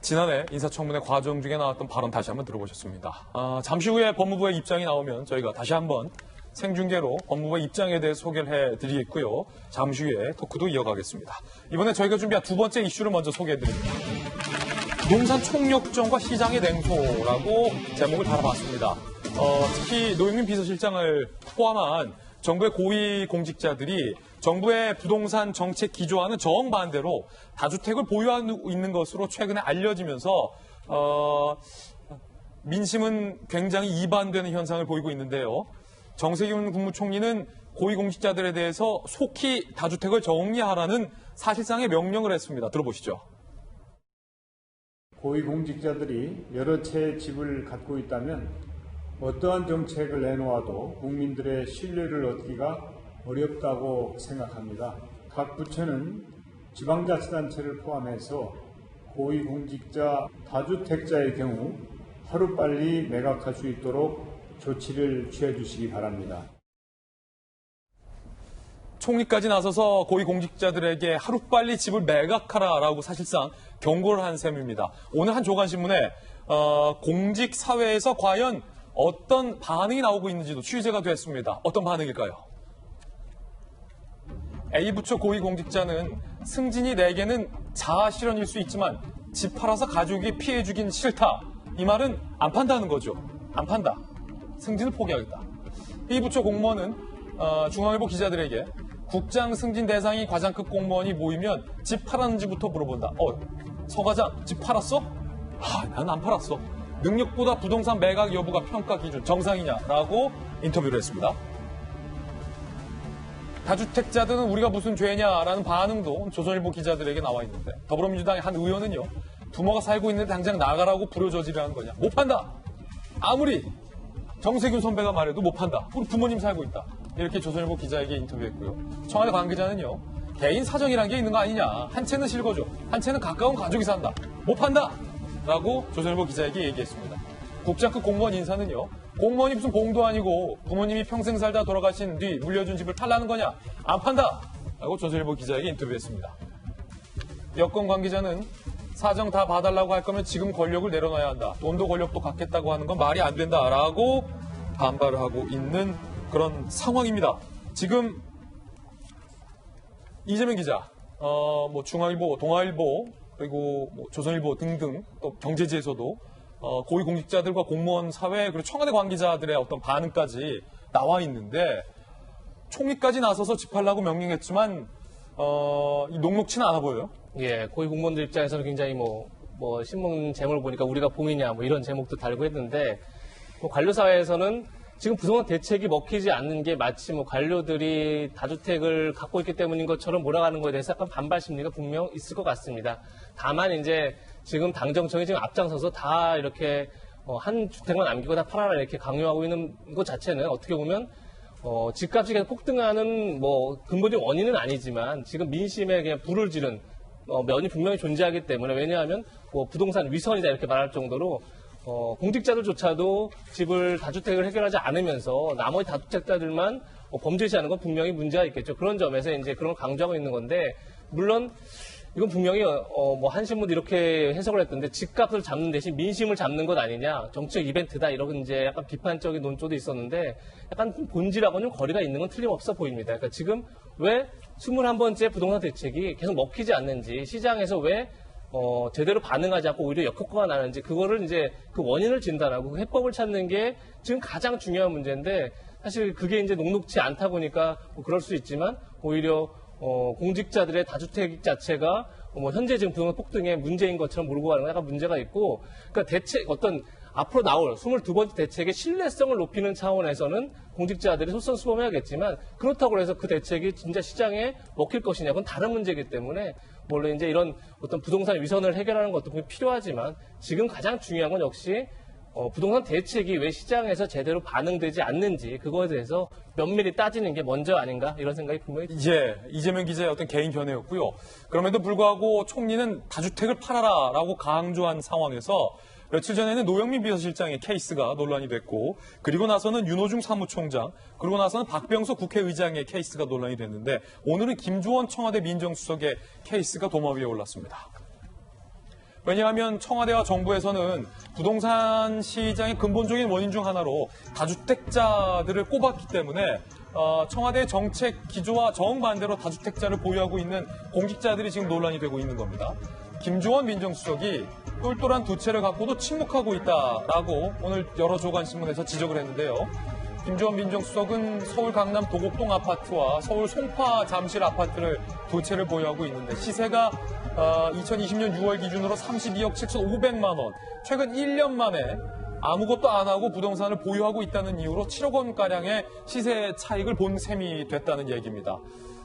지난해 인사청문회 과정 중에 나왔던 발언 다시 한번 들어보셨습니다. 잠시 후에 법무부의 입장이 나오면 저희가 다시 한번 생중계로 법무부의 입장에 대해 소개를 해드리겠고요. 잠시 후에 토크도 이어가겠습니다. 이번에 저희가 준비한 두 번째 이슈를 먼저 소개해드립니다. 농산 총력전과 시장의 냉소라고 제목을 달아봤습니다. 특히 노영민 비서실장을 포함한 정부의 고위 공직자들이 정부의 부동산 정책 기조와는 정반대로 다주택을 보유하고 있는 것으로 최근에 알려지면서 민심은 굉장히 이반되는 현상을 보이고 있는데요. 정세균 국무총리는 고위공직자들에 대해서 속히 다주택을 정리하라는 사실상의 명령을 했습니다. 들어보시죠. 고위공직자들이 여러 채의 집을 갖고 있다면 어떠한 정책을 내놓아도 국민들의 신뢰를 얻기가 어렵다고 생각합니다. 각 부처는 지방자치단체를 포함해서 고위공직자 다주택자의 경우 하루빨리 매각할 수 있도록 조치를 취해 주시기 바랍니다. 총리까지 나서서 고위공직자들에게 하루빨리 집을 매각하라라고 사실상 경고를 한 셈입니다. 오늘 한 조간신문에 공직사회에서 과연 어떤 반응이 나오고 있는지도 취재가 됐습니다. 어떤 반응일까요? A부처 고위공직자는 승진이 내게는 자아실현일 수 있지만 집 팔아서 가족이 피해주긴 싫다. 이 말은 안 판다는 거죠. 안 판다. 승진을 포기하겠다. B부처 공무원은 중앙일보 기자들에게 국장 승진 대상이 과장급 공무원이 모이면 집 팔았는지부터 물어본다. 서 과장 집 팔았어? 난 안 팔았어. 능력보다 부동산 매각 여부가 평가 기준 정상이냐라고 인터뷰를 했습니다. 다주택자들은 우리가 무슨 죄냐라는 반응도 조선일보 기자들에게 나와 있는데 더불어민주당의 한 의원은요. 부모가 살고 있는데 당장 나가라고 부려저지라는 거냐. 못 판다. 아무리 정세균 선배가 말해도 못 판다. 우리 부모님 살고 있다. 이렇게 조선일보 기자에게 인터뷰했고요. 청와대 관계자는요. 개인 사정이란 게 있는 거 아니냐. 한 채는 실거주, 한 채는 가까운 가족이 산다. 못 판다. 라고 조선일보 기자에게 얘기했습니다. 국장급 공무원 인사는요. 공무원이 무슨 봉도 아니고 부모님이 평생 살다 돌아가신 뒤 물려준 집을 팔라는 거냐. 안 판다. 라고 조선일보 기자에게 인터뷰했습니다. 여권 관계자는 사정 다 봐달라고 할 거면 지금 권력을 내려놔야 한다. 돈도 권력도 갖겠다고 하는 건 말이 안 된다라고 반발을 하고 있는 그런 상황입니다. 지금 이재명 기자, 중앙일보, 동아일보, 그리고 조선일보 등등 또 경제지에서도 고위공직자들과 공무원 사회 그리고 청와대 관계자들의 어떤 반응까지 나와 있는데 총리까지 나서서 집하려고 명령했지만 녹록치는 않아 보여요. 예, 고위 공무원들 입장에서는 굉장히 신문 제목을 보니까 우리가 봉이냐 이런 제목도 달고 했는데 관료 사회에서는 지금 부동산 대책이 먹히지 않는 게 마치 관료들이 다주택을 갖고 있기 때문인 것처럼 몰아가는 거에 대해서 약간 반발 심리가 분명 있을 것 같습니다. 다만 이제 지금 당정청이 지금 앞장서서 다 이렇게 한 주택만 남기고 다 팔아라 이렇게 강요하고 있는 것 자체는 어떻게 보면 집값이 계속 폭등하는 근본적인 원인은 아니지만 지금 민심에 그냥 불을 지른 면이 분명히 존재하기 때문에 왜냐하면 부동산 위선이다 이렇게 말할 정도로 공직자들조차도 집을 다주택을 해결하지 않으면서 나머지 다주택자들만 범죄시하는 건 분명히 문제가 있겠죠. 그런 점에서 이제 그런 걸 강조하고 있는 건데 물론 이건 분명히 한 신문도 이렇게 해석을 했던데 집값을 잡는 대신 민심을 잡는 것 아니냐 정치적 이벤트다 이런 이제 약간 비판적인 논조도 있었는데 약간 본질하고는 거리가 있는 건 틀림없어 보입니다. 그러니까 지금 왜 21번째 부동산 대책이 계속 먹히지 않는지 시장에서 왜 제대로 반응하지 않고 오히려 역효과가 나는지 그거를 이제 그 원인을 진단하고 그 해법을 찾는 게 지금 가장 중요한 문제인데 사실 그게 이제 녹록치 않다 보니까 그럴 수 있지만 오히려 공직자들의 다주택 자체가 현재 지금 부동산 폭등의 문제인 것처럼 몰고 가는 건 약간 문제가 있고 그러니까 대책 앞으로 나올 22번째 대책의 신뢰성을 높이는 차원에서는 공직자들이 솔선수범해야겠지만 그렇다고 해서 그 대책이 진짜 시장에 먹힐 것이냐 그건 다른 문제이기 때문에 물론 이제 이런 어떤 부동산 위선을 해결하는 것도 필요하지만 지금 가장 중요한 건 역시 부동산 대책이 왜 시장에서 제대로 반응되지 않는지 그거에 대해서 면밀히 따지는 게 먼저 아닌가 이런 생각이 분명히 듭니다. 예, 이재명 기자의 어떤 개인 견해였고요. 그럼에도 불구하고 총리는 다주택을 팔아라라고 강조한 상황에서 며칠 전에는 노영민 비서실장의 케이스가 논란이 됐고 그리고 나서는 윤호중 사무총장 그리고 나서는 박병석 국회의장의 케이스가 논란이 됐는데 오늘은 김주원 청와대 민정수석의 케이스가 도마 위에 올랐습니다. 왜냐하면 청와대와 정부에서는 부동산 시장의 근본적인 원인 중 하나로 다주택자들을 꼽았기 때문에 청와대의 정책 기조와 정반대로 다주택자를 보유하고 있는 공직자들이 지금 논란이 되고 있는 겁니다. 김주원 민정수석이 똘똘한 두 채를 갖고도 침묵하고 있다라고 오늘 여러 조간신문에서 지적을 했는데요. 김주원 민정수석은 서울 강남 도곡동 아파트와 서울 송파 잠실 아파트를 두 채를 보유하고 있는데 시세가 2020년 6월 기준으로 32억 7,500만 원. 최근 1년 만에 아무것도 안 하고 부동산을 보유하고 있다는 이유로 7억 원가량의 시세 차익을 본 셈이 됐다는 얘기입니다.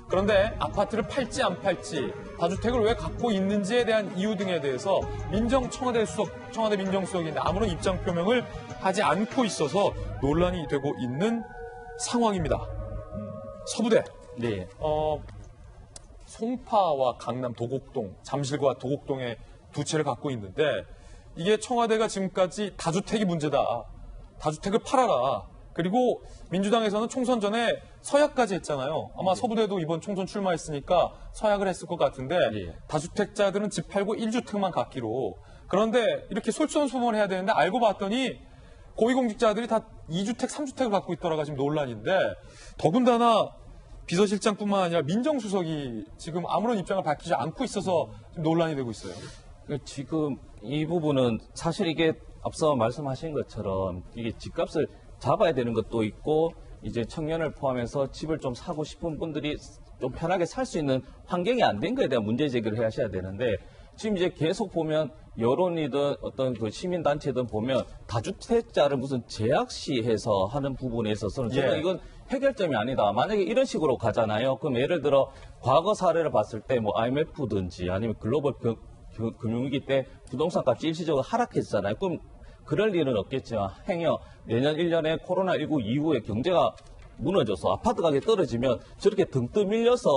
그런데 아파트를 팔지 안 팔지, 다주택을 왜 갖고 있는지에 대한 이유 등에 대해서 청와대 민정수석인데 아무런 입장 표명을 하지 않고 있어서 논란이 되고 있는 상황입니다. 서부대. 네. 송파와 강남 도곡동, 잠실과 도곡동에 두 채를 갖고 있는데 이게 청와대가 지금까지 다주택이 문제다. 다주택을 팔아라. 그리고 민주당에서는 총선 전에 서약까지 했잖아요. 아마 서부대도 이번 총선 출마했으니까 서약을 했을 것 같은데 다주택자들은 집 팔고 1주택만 갖기로. 그런데 이렇게 솔선수범을 해야 되는데 알고 봤더니 고위공직자들이 다 2주택, 3주택을 갖고 있더라가 지금 논란인데 더군다나 비서실장뿐만 아니라 민정수석이 지금 아무런 입장을 밝히지 않고 있어서 지금 논란이 되고 있어요. 지금 이 부분은 사실 이게 앞서 말씀하신 것처럼 이게 집값을 잡아야 되는 것도 있고 이제 청년을 포함해서 집을 좀 사고 싶은 분들이 좀 편하게 살 수 있는 환경이 안 된 거에 대한 문제 제기를 하셔야 되는데 지금 이제 계속 보면 여론이든 어떤 그 시민단체든 보면 다주택자를 무슨 제약시해서 하는 부분에 있어서는 저는 이건 해결점이 아니다. 만약에 이런 식으로 가잖아요. 그럼 예를 들어 과거 사례를 봤을 때 뭐 IMF든지 아니면 글로벌 금융위기 때 부동산 값이 일시적으로 하락했잖아요. 그럼 그럴 일은 없겠지만 행여 내년 1년에 코로나19 이후에 경제가 무너져서 아파트 가격이 떨어지면 저렇게 등등 밀려서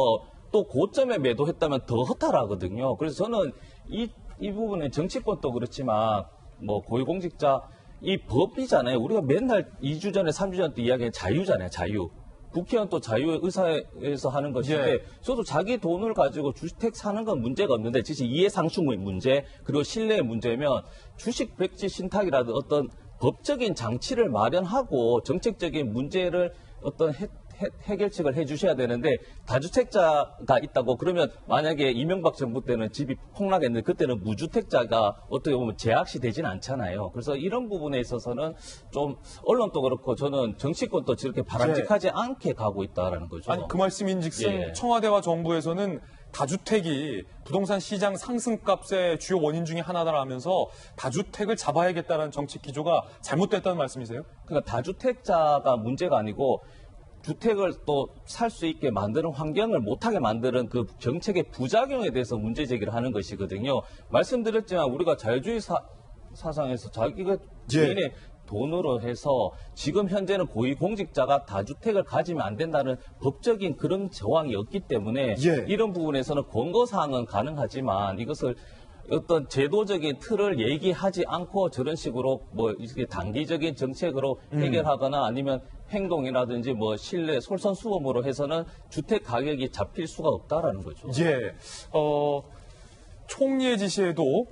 또 고점에 매도했다면 더 허탈하거든요. 그래서 저는 이 부분은 정치권도 그렇지만 뭐 고위공직자 이 법이잖아요. 우리가 맨날 2주 전에 3주 전에 또 이야기한 자유잖아요. 자유. 국회의원 또 자유의 의사에서 하는 것인데 저도 자기 돈을 가지고 주택 사는 건 문제가 없는데 진짜 이해상충의 문제 그리고 신뢰의 문제면 주식 백지 신탁이라든 어떤 법적인 장치를 마련하고 정책적인 문제를 어떤 해결책을 해주셔야 되는데 다주택자가 있다고 그러면 만약에 이명박 정부 때는 집이 폭락했는데 그때는 무주택자가 어떻게 보면 제약시 되진 않잖아요. 그래서 이런 부분에 있어서는 좀 언론도 그렇고 저는 정치권도 저렇게 바람직하지 않게 가고 있다라는 거죠. 아니 그 말씀인즉슨 청와대와 정부에서는 다주택이 부동산 시장 상승값의 주요 원인 중에 하나다라면서 다주택을 잡아야겠다는 정책 기조가 잘못됐다는 말씀이세요? 그러니까 다주택자가 문제가 아니고 주택을 또 살 수 있게 만드는 환경을 못하게 만드는 그 정책의 부작용에 대해서 문제 제기를 하는 것이거든요. 말씀드렸지만 우리가 자유주의 사상에서 자기가 개인의 돈으로 해서 지금 현재는 고위공직자가 다주택을 가지면 안 된다는 법적인 그런 조항이 없기 때문에 이런 부분에서는 권고사항은 가능하지만 이것을 어떤 제도적인 틀을 얘기하지 않고 저런 식으로 뭐 이렇게 단기적인 정책으로 해결하거나 아니면 행동이라든지 뭐 신뢰 솔선수범으로 해서는 주택 가격이 잡힐 수가 없다라는 거죠. 총리의 지시에도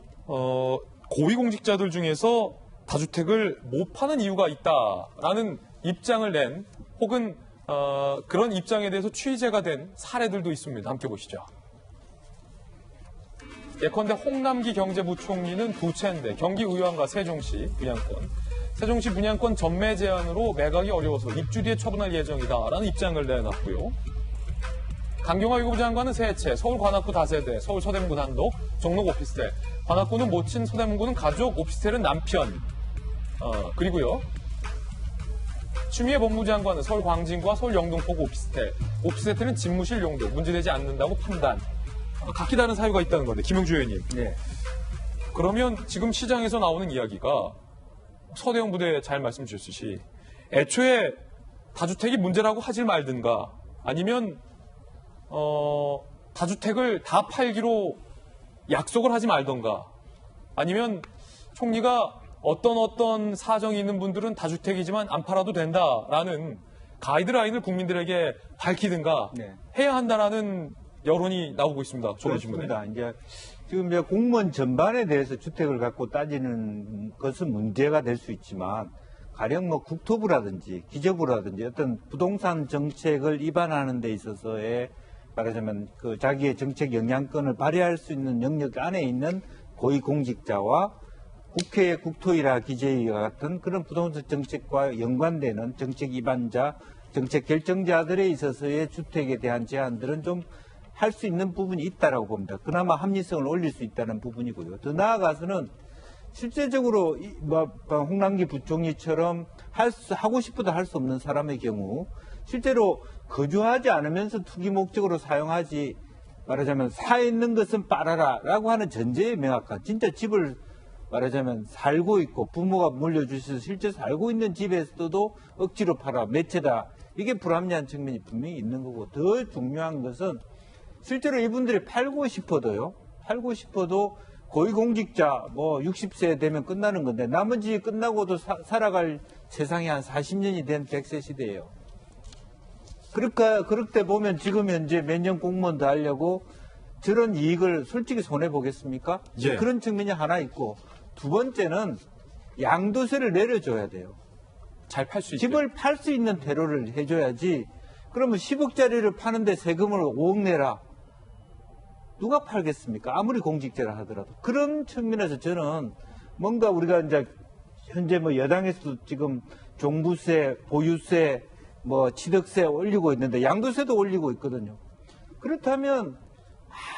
고위공직자들 중에서 다주택을 못 파는 이유가 있다라는 입장을 낸 혹은 그런 입장에 대해서 취재가 된 사례들도 있습니다. 함께 보시죠. 예컨대 홍남기 경제부총리는 두 채인데 경기의왕과 세종시 분양권. 세종시 분양권 전매 제한으로 매각이 어려워서 입주 뒤에 처분할 예정이다라는 입장을 내놨고요. 강경화 외교부 장관은 세 채, 서울 관악구 다세대, 서울 서대문구 단독, 종로 오피스텔. 관악구는 모친, 서대문구는 가족, 오피스텔은 남편. 그리고요. 추미애 법무장관은 서울 광진구와 서울 영등포구 오피스텔. 오피스텔은 집무실 용도, 문제되지 않는다고 판단. 각기 다른 사유가 있다는 건데, 김용주 의원님. 그러면 지금 시장에서 나오는 이야기가 서대원 부대 잘 말씀 주셨듯이 애초에 다주택이 문제라고 하질 말든가 아니면 다주택을 다 팔기로 약속을 하지 말던가 아니면 총리가 어떤 사정이 있는 분들은 다주택이지만 안 팔아도 된다라는 가이드라인을 국민들에게 밝히든가 해야 한다라는 여론이 나오고 있습니다. 조선신문에. 그렇습니다. 이제 지금 이제 공무원 전반에 대해서 주택을 갖고 따지는 것은 문제가 될 수 있지만 가령 뭐 국토부라든지 기재부라든지 어떤 부동산 정책을 입안하는 데 있어서의 말하자면 그 자기의 정책 영향권을 발휘할 수 있는 영역 안에 있는 고위공직자와 국회의 국토위라 기재위와 같은 그런 부동산 정책과 연관되는 정책 입안자, 정책 결정자들에 있어서의 주택에 대한 제한들은 좀 할 수 있는 부분이 있다라고 봅니다. 그나마 합리성을 올릴 수 있다는 부분이고요. 더 나아가서는 실제적으로 홍남기 부총리처럼 하고 싶어도 할 수 없는 사람의 경우 실제로 거주하지 않으면서 투기 목적으로 사용하지 말하자면 사 있는 것은 빨아라라고 하는 전제의 명확한 진짜 집을 말하자면 살고 있고 부모가 물려주셔서 실제 살고 있는 집에서도 억지로 팔아 매체다. 이게 불합리한 측면이 분명히 있는 거고 더 중요한 것은 실제로 이분들이 팔고 싶어도 고위공직자 뭐 60세 되면 끝나는 건데 나머지 끝나고도 살아갈 세상이 한 40년이 된 100세 시대예요. 그럴 때 보면 지금 현재 몇 년 공무원 더 하려고 저런 이익을 솔직히 손해보겠습니까? 예. 그런 측면이 하나 있고 두 번째는 양도세를 내려줘야 돼요. 잘 팔 수 있게. 집을 팔 수 있는 대로를 해줘야지 그러면 10억짜리를 파는데 세금을 5억 내라. 누가 팔겠습니까? 아무리 공직자라 하더라도. 그런 측면에서 저는 뭔가 우리가 이제 현재 뭐 여당에서도 지금 종부세, 보유세, 뭐 취득세 올리고 있는데 양도세도 올리고 있거든요. 그렇다면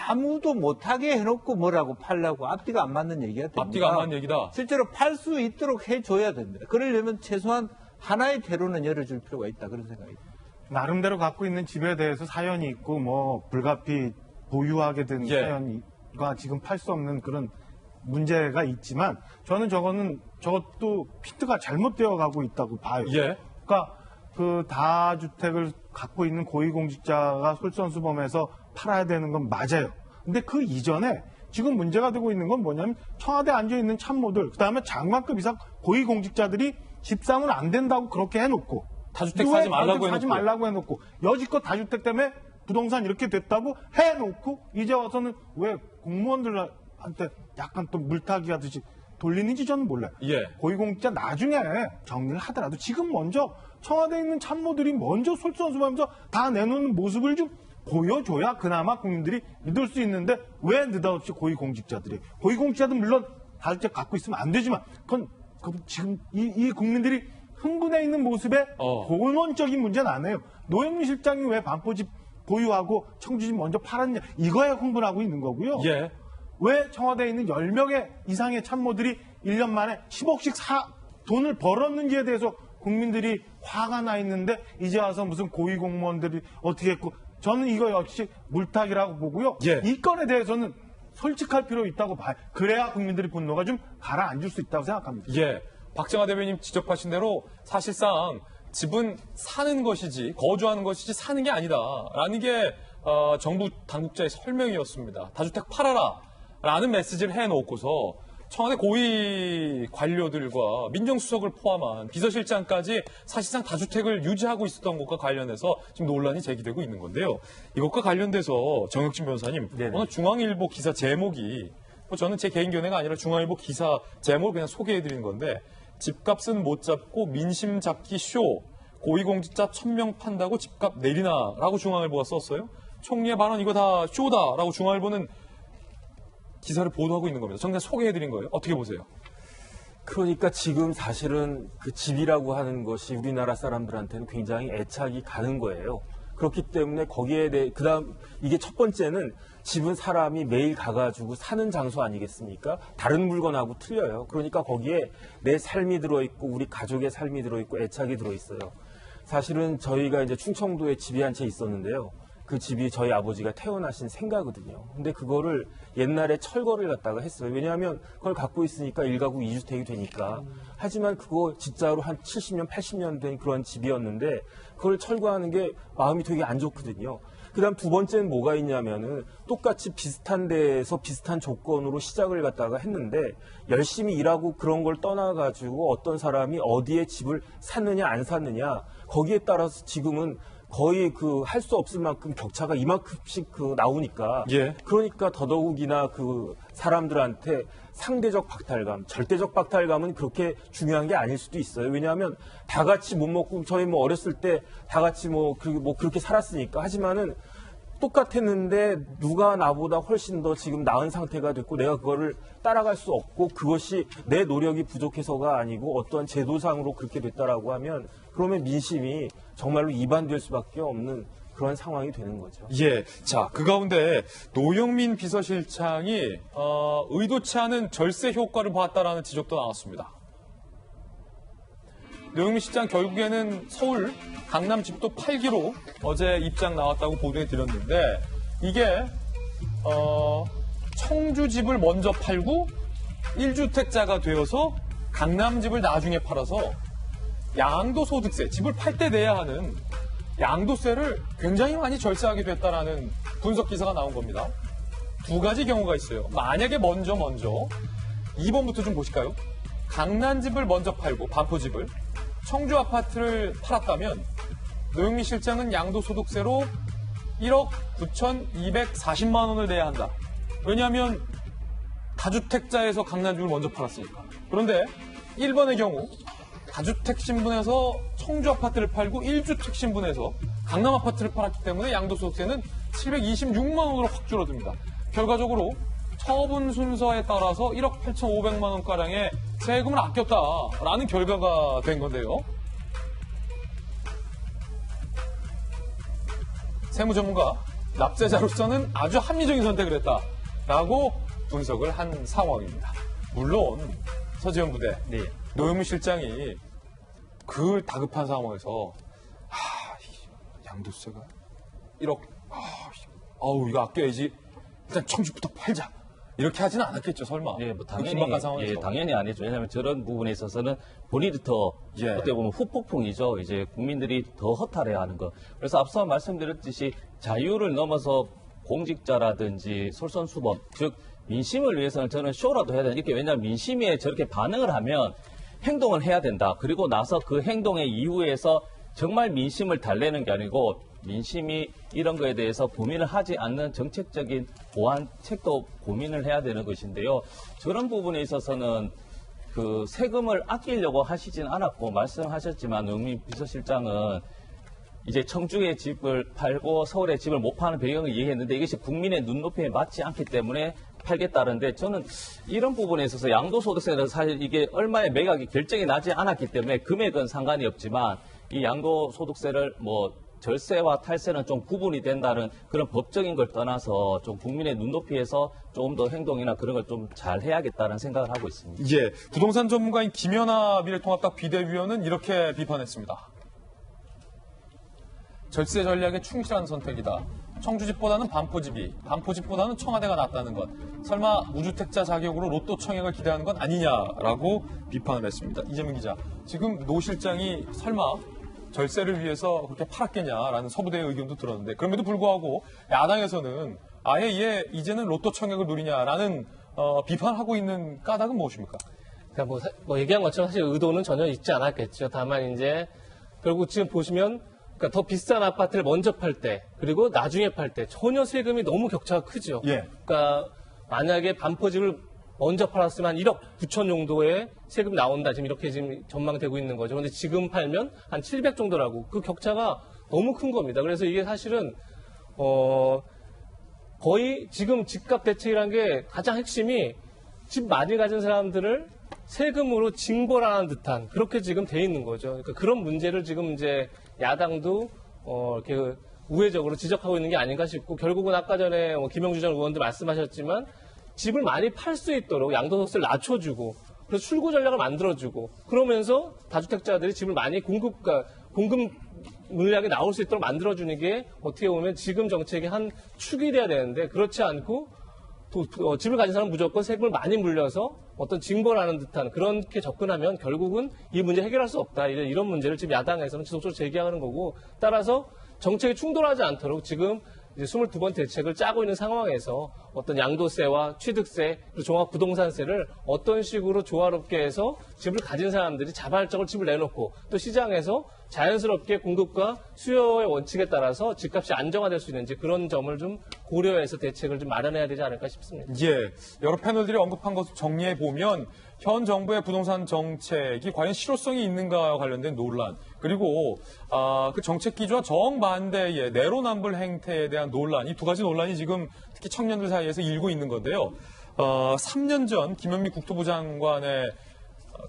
아무도 못하게 해놓고 뭐라고 팔라고 앞뒤가 안 맞는 얘기가 됩니다. 앞뒤가 안 맞는 얘기다. 실제로 팔 수 있도록 해줘야 됩니다. 그러려면 최소한 하나의 대로는 열어줄 필요가 있다. 그런 생각이 듭니다. 나름대로 갖고 있는 집에 대해서 사연이 있고 뭐 불가피 보유하게 된 사연과 지금 팔 수 없는 그런 문제가 있지만 저는 저것도 피트가 잘못되어 가고 있다고 봐요. 예. 그러니까 그 다주택을 갖고 있는 고위공직자가 솔선수범해서 팔아야 되는 건 맞아요. 근데 그 이전에 지금 문제가 되고 있는 건 뭐냐면 청와대에 앉아있는 참모들 그다음에 장관급 이상 고위공직자들이 집사면 안 된다고 그렇게 해놓고 다주택 사지 말라고 해놓고 여지껏 다주택 때문에 부동산 이렇게 됐다고 해놓고 이제 와서는 왜 공무원들한테 약간 또 물타기 하듯이 돌리는지 저는 몰라요. 예. 고위공직자 나중에 정리를 하더라도 지금 먼저 청와대에 있는 참모들이 먼저 솔선수범하면서 다 내놓는 모습을 좀 보여줘야 그나마 국민들이 믿을 수 있는데 왜 느닷없이 고위공직자들 물론 다주택 갖고 있으면 안 되지만 그건 지금 이 국민들이 흥분해 있는 모습에 근원적인 문제는 아니에요. 노영민 실장이 왜 반포집 보유하고 청주집 먼저 팔았냐 이거에 흥분하고 있는 거고요. 예. 왜 청와대에 있는 10명의 이상의 참모들이 1년 만에 10억씩 돈을 벌었는지에 대해서 국민들이 화가 나 있는데 이제 와서 무슨 고위공무원들이 어떻게 했고 저는 이거 역시 물타기라고 보고요. 예. 이 건에 대해서는 솔직할 필요 있다고 봐요. 그래야 국민들의 분노가 좀 가라앉을 수 있다고 생각합니다. 예. 박정하 대변인 지적하신 대로 사실상 집은 사는 것이지 거주하는 것이지 사는 게 아니다라는 게 정부 당국자의 설명이었습니다. 다주택 팔아라 라는 메시지를 해놓고서 청와대 고위 관료들과 민정수석을 포함한 비서실장까지 사실상 다주택을 유지하고 있었던 것과 관련해서 지금 논란이 제기되고 있는 건데요. 이것과 관련돼서 정혁진 변호사님, 오늘 중앙일보 기사 제목이 저는 제 개인 견해가 아니라 중앙일보 기사 제목을 그냥 소개해드린 건데 집값은 못 잡고 민심 잡기 쇼. 고위공직자 1000명 판다고 집값 내리나라고 중앙일보가 썼어요. 총리의 발언 이거 다 쇼다라고 중앙일보는 기사를 보도하고 있는 겁니다. 저는 그냥 소개해드린 거예요. 어떻게 보세요? 그러니까 지금 사실은 그 집이라고 하는 것이 우리나라 사람들한테는 굉장히 애착이 가는 거예요. 그렇기 때문에 거기에 대해 그다음 이게 첫 번째는 집은 사람이 매일 가가지고 사는 장소 아니겠습니까? 다른 물건하고 틀려요. 그러니까 거기에 내 삶이 들어있고 우리 가족의 삶이 들어있고 애착이 들어있어요. 사실은 저희가 이제 충청도에 집이 한 채 있었는데요. 그 집이 저희 아버지가 태어나신 생가거든요. 근데 그거를 옛날에 철거를 갖다가 했어요. 왜냐하면 그걸 갖고 있으니까 1가구 2주택이 되니까. 하지만 그거 진짜로 한 70년, 80년 된 그런 집이었는데 그걸 철거하는 게 마음이 되게 안 좋거든요. 그다음 두 번째는 뭐가 있냐면은 똑같이 비슷한 데에서 비슷한 조건으로 시작을 갖다가 했는데 열심히 일하고 그런 걸 떠나가지고 어떤 사람이 어디에 집을 샀느냐 안 샀느냐 거기에 따라서 지금은 거의 그 할 수 없을 만큼 격차가 이만큼씩 그 나오니까 예. 그러니까 더더욱이나 그 사람들한테 상대적 박탈감, 절대적 박탈감은 그렇게 중요한 게 아닐 수도 있어요. 왜냐하면 다 같이 못 먹고 저희 뭐 어렸을 때 다 같이 뭐 그렇게 살았으니까. 하지만은 똑같았는데 누가 나보다 훨씬 더 지금 나은 상태가 됐고 내가 그거를 따라갈 수 없고 그것이 내 노력이 부족해서가 아니고 어떠한 제도상으로 그렇게 됐다라고 하면 그러면 민심이 정말로 이반될 수밖에 없는 그런 상황이 되는 거죠. 예. 자, 그 가운데 노영민 비서실장이 의도치 않은 절세 효과를 보았다라는 지적도 나왔습니다. 노영민 실장 결국에는 서울 강남 집도 팔기로 어제 입장 나왔다고 보도해 드렸는데 이게 청주 집을 먼저 팔고 1주택자가 되어서 강남 집을 나중에 팔아서 양도소득세, 집을 팔 때 내야 하는 양도세를 굉장히 많이 절세하게 됐다라는 분석 기사가 나온 겁니다. 두 가지 경우가 있어요. 만약에 먼저 2번부터 좀 보실까요? 강남집을 먼저 팔고 반포집을 청주 아파트를 팔았다면 노영민 실장은 양도소득세로 1억 9,240만 원을 내야 한다. 왜냐하면 다주택자에서 강남집을 먼저 팔았으니까. 그런데 1번의 경우 다주택 신분에서 청주 아파트를 팔고 1주택 신분에서 강남 아파트를 팔았기 때문에 양도소득세는 726만 원으로 확 줄어듭니다. 결과적으로 처분 순서에 따라서 1억 8,500만 원가량의 세금을 아꼈다라는 결과가 된 건데요. 세무 전문가, 납세자로서는 아주 합리적인 선택을 했다라고 분석을 한 상황입니다. 물론 서지현 부대, 노영민 실장이 그 다급한 상황에서 양도세가 1억, 이거 아껴야지. 일단 청주부터 팔자. 이렇게 하지는 않았겠죠, 설마. 예, 뭐 당연히, 긴박한 상황에서. 예, 당연히 아니죠. 왜냐하면 저런 부분에 있어서는 본인이 더 어떻게 보면 후폭풍이죠. 이제 국민들이 더 허탈해야 하는 거. 그래서 앞서 말씀드렸듯이 자유를 넘어서 공직자라든지 솔선수범, 즉 민심을 위해서는 저는 쇼라도 해야 된다. 이렇게 왜냐하면 민심에 저렇게 반응을 하면 행동을 해야 된다. 그리고 나서 그 행동의 이후에서 정말 민심을 달래는 게 아니고 민심이 이런 거에 대해서 고민을 하지 않는 정책적인 보완책도 고민을 해야 되는 것인데요. 저런 부분에 있어서는 그 세금을 아끼려고 하시진 않았고 말씀하셨지만 노영민 비서실장은 이제 청주의 집을 팔고 서울의 집을 못 파는 배경을 얘기했는데 이것이 국민의 눈높이에 맞지 않기 때문에 팔겠다는데 저는 이런 부분에 있어서 양도소득세는 사실 이게 얼마의 매각이 결정이 나지 않았기 때문에 금액은 상관이 없지만 이 양도소득세를 뭐 절세와 탈세는 좀 구분이 된다는 그런 법적인 걸 떠나서 좀 국민의 눈높이에서 조금 더 행동이나 그런 걸 좀 잘 해야겠다는 생각을 하고 있습니다. 예, 부동산 전문가인 김연아 미래통합당 비대위원은 이렇게 비판했습니다. 절세 전략에 충실한 선택이다. 청주집보다는 반포집이, 반포집보다는 청와대가 낫다는 것. 설마 무주택자 자격으로 로또 청약을 기대하는 건 아니냐라고 비판을 했습니다. 이재명 기자, 지금 노 실장이 설마 절세를 위해서 그렇게 팔았겠냐라는 서부대의 의견도 들었는데 그럼에도 불구하고 야당에서는 아예 이제는 로또 청약을 노리냐라는 비판하고 있는 까닭은 무엇입니까? 그러니까 뭐 얘기한 것처럼 사실 의도는 전혀 있지 않았겠죠. 다만 이제 결국 지금 보시면 그러니까 더 비싼 아파트를 먼저 팔 때 그리고 나중에 팔 때 전혀 세금이 너무 격차가 크죠. 예. 그러니까 만약에 반포집을 먼저 팔았으면 한 1억 9천 정도의 세금 나온다. 지금 이렇게 지금 전망되고 있는 거죠. 그런데 지금 팔면 한 700 정도라고. 그 격차가 너무 큰 겁니다. 그래서 이게 사실은 거의 지금 집값 대책이라는 게 가장 핵심이 집 많이 가진 사람들을 세금으로 징벌하는 듯한 그렇게 지금 돼 있는 거죠. 그러니까 그런 문제를 지금 이제 야당도 이렇게 우회적으로 지적하고 있는 게 아닌가 싶고 결국은 아까 전에 김영주 전 의원도 말씀하셨지만 집을 많이 팔 수 있도록 양도소득세를 낮춰주고 그래서 출구 전략을 만들어주고 그러면서 다주택자들이 집을 많이 공급 물량이 나올 수 있도록 만들어주는 게 어떻게 보면 지금 정책의 한 축이 돼야 되는데 그렇지 않고 집을 가진 사람은 무조건 세금을 많이 물려서 어떤 징벌하는 듯한 그렇게 접근하면 결국은 이 문제 해결할 수 없다. 이런 문제를 지금 야당에서는 지속적으로 제기하는 거고 따라서 정책이 충돌하지 않도록 지금 이제 22번 대책을 짜고 있는 상황에서 어떤 양도세와 취득세 그리고 종합부동산세를 어떤 식으로 조화롭게 해서 집을 가진 사람들이 자발적으로 집을 내놓고 또 시장에서 자연스럽게 공급과 수요의 원칙에 따라서 집값이 안정화될 수 있는지 그런 점을 좀 고려해서 대책을 좀 마련해야 되지 않을까 싶습니다. 예, 여러 패널들이 언급한 것을 정리해 보면 현 정부의 부동산 정책이 과연 실효성이 있는가와 관련된 논란, 그리고 그 정책 기조와 정반대의 내로남불 행태에 대한 논란, 이 두 가지 논란이 지금 특히 청년들 사이에서 일고 있는 건데요. 3년 전 김현미 국토부 장관의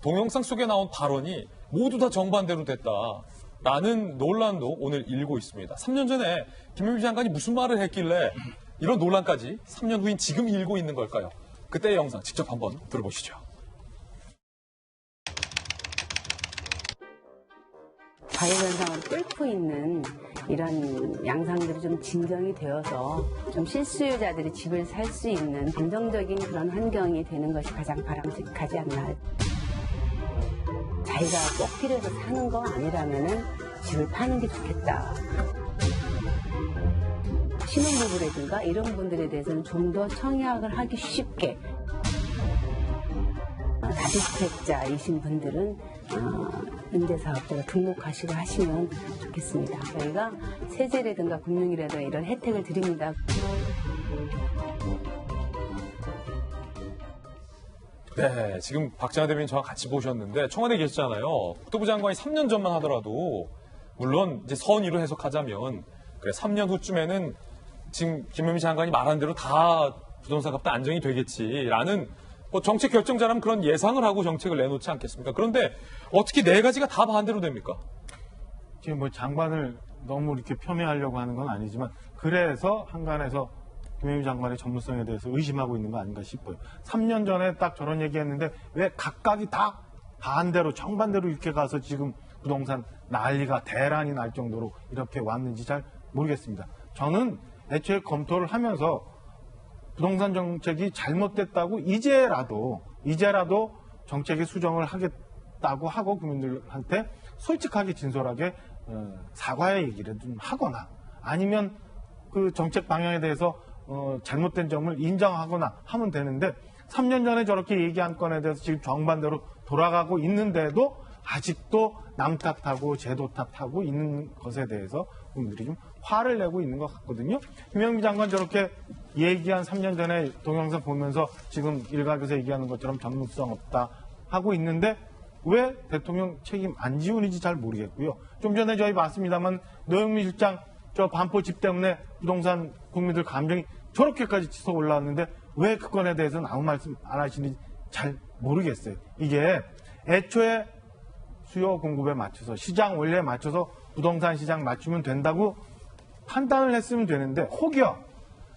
동영상 속에 나온 발언이 모두 다 정반대로 됐다라는 논란도 오늘 일고 있습니다. 3년 전에 김현미 장관이 무슨 말을 했길래 이런 논란까지 3년 후인 지금 일고 있는 걸까요? 그때의 영상 직접 한번 들어보시죠. 가해현상을 뚫고 있는 이런 양상들이 좀 진정이 되어서 좀 실수요자들이 집을 살 수 있는 안정적인 그런 환경이 되는 것이 가장 바람직하지 않나. 자기가 꼭 필요해서 사는 거 아니라면은 집을 파는 게 좋겠다. 신혼부부라든가 이런 분들에 대해서는 좀 더 청약을 하기 쉽게 다주택자이신 분들은 임대사업자가 등록하시고 하시면 좋겠습니다. 저희가 세제라든가 금융이라든가 이런 혜택을 드립니다. 네, 지금 박정아 대변인 저와 같이 보셨는데 청와대에 계시잖아요. 국토부 장관이 3년 전만 하더라도 물론 이제 선의로 해석하자면 그래 3년 후쯤에는 지금 김현미 장관이 말한 대로 다 부동산 값도 안정이 되겠지라는 뭐 정책 결정자라면 그런 예상을 하고 정책을 내놓지 않겠습니까? 그런데 어떻게 네 가지가 다 반대로 됩니까? 지금 뭐 장관을 너무 이렇게 폄훼하려고 하는 건 아니지만 그래서 한간에서 김현미 장관의 전문성에 대해서 의심하고 있는 거 아닌가 싶어요. 3년 전에 딱 저런 얘기했는데 왜 각각이 다 반대로 정반대로 이렇게 가서 지금 부동산 난리가 대란이 날 정도로 이렇게 왔는지 잘 모르겠습니다. 저는 애초에 검토를 하면서 부동산 정책이 잘못됐다고 이제라도 정책의 수정을 하겠다고 하고 국민들한테 솔직하게 진솔하게 사과의 얘기를 좀 하거나 아니면 그 정책 방향에 대해서 잘못된 점을 인정하거나 하면 되는데 3년 전에 저렇게 얘기한 건에 대해서 지금 정반대로 돌아가고 있는데도 아직도 남 탓하고 제도 탓하고 있는 것에 대해서 국민들이 좀 화를 내고 있는 것 같거든요. 김현미 장관 저렇게 얘기한 3년 전에 동영상 보면서 지금 일각에서 얘기하는 것처럼 전문성 없다 하고 있는데 왜 대통령 책임 안 지우는지 잘 모르겠고요. 좀 전에 저희 봤습니다만 노영민 실장 저 반포 집 때문에 부동산 국민들 감정이 저렇게까지 치솟아 올라왔는데 왜 그 건에 대해서는 아무 말씀 안 하시는지 잘 모르겠어요. 이게 애초에 수요 공급에 맞춰서 시장 원리에 맞춰서 부동산 시장 맞추면 된다고 판단을 했으면 되는데 혹여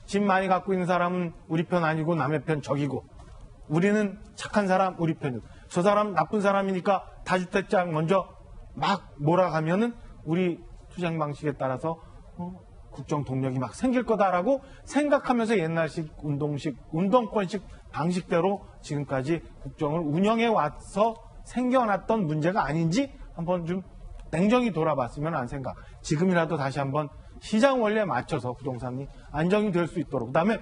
집 많이 갖고 있는 사람은 우리 편 아니고 남의 편 적이고 우리는 착한 사람 우리 편이고 저 사람 나쁜 사람이니까 다주택자 먼저 막 몰아가면은 우리 투쟁 방식에 따라서 국정 동력이 막 생길 거다라고 생각하면서 옛날식 운동권식 방식대로 지금까지 국정을 운영해 와서 생겨났던 문제가 아닌지 한번 좀 냉정히 돌아봤으면 하는 생각. 지금이라도 다시 한번 시장 원리에 맞춰서 부동산이 안정이 될 수 있도록. 그다음에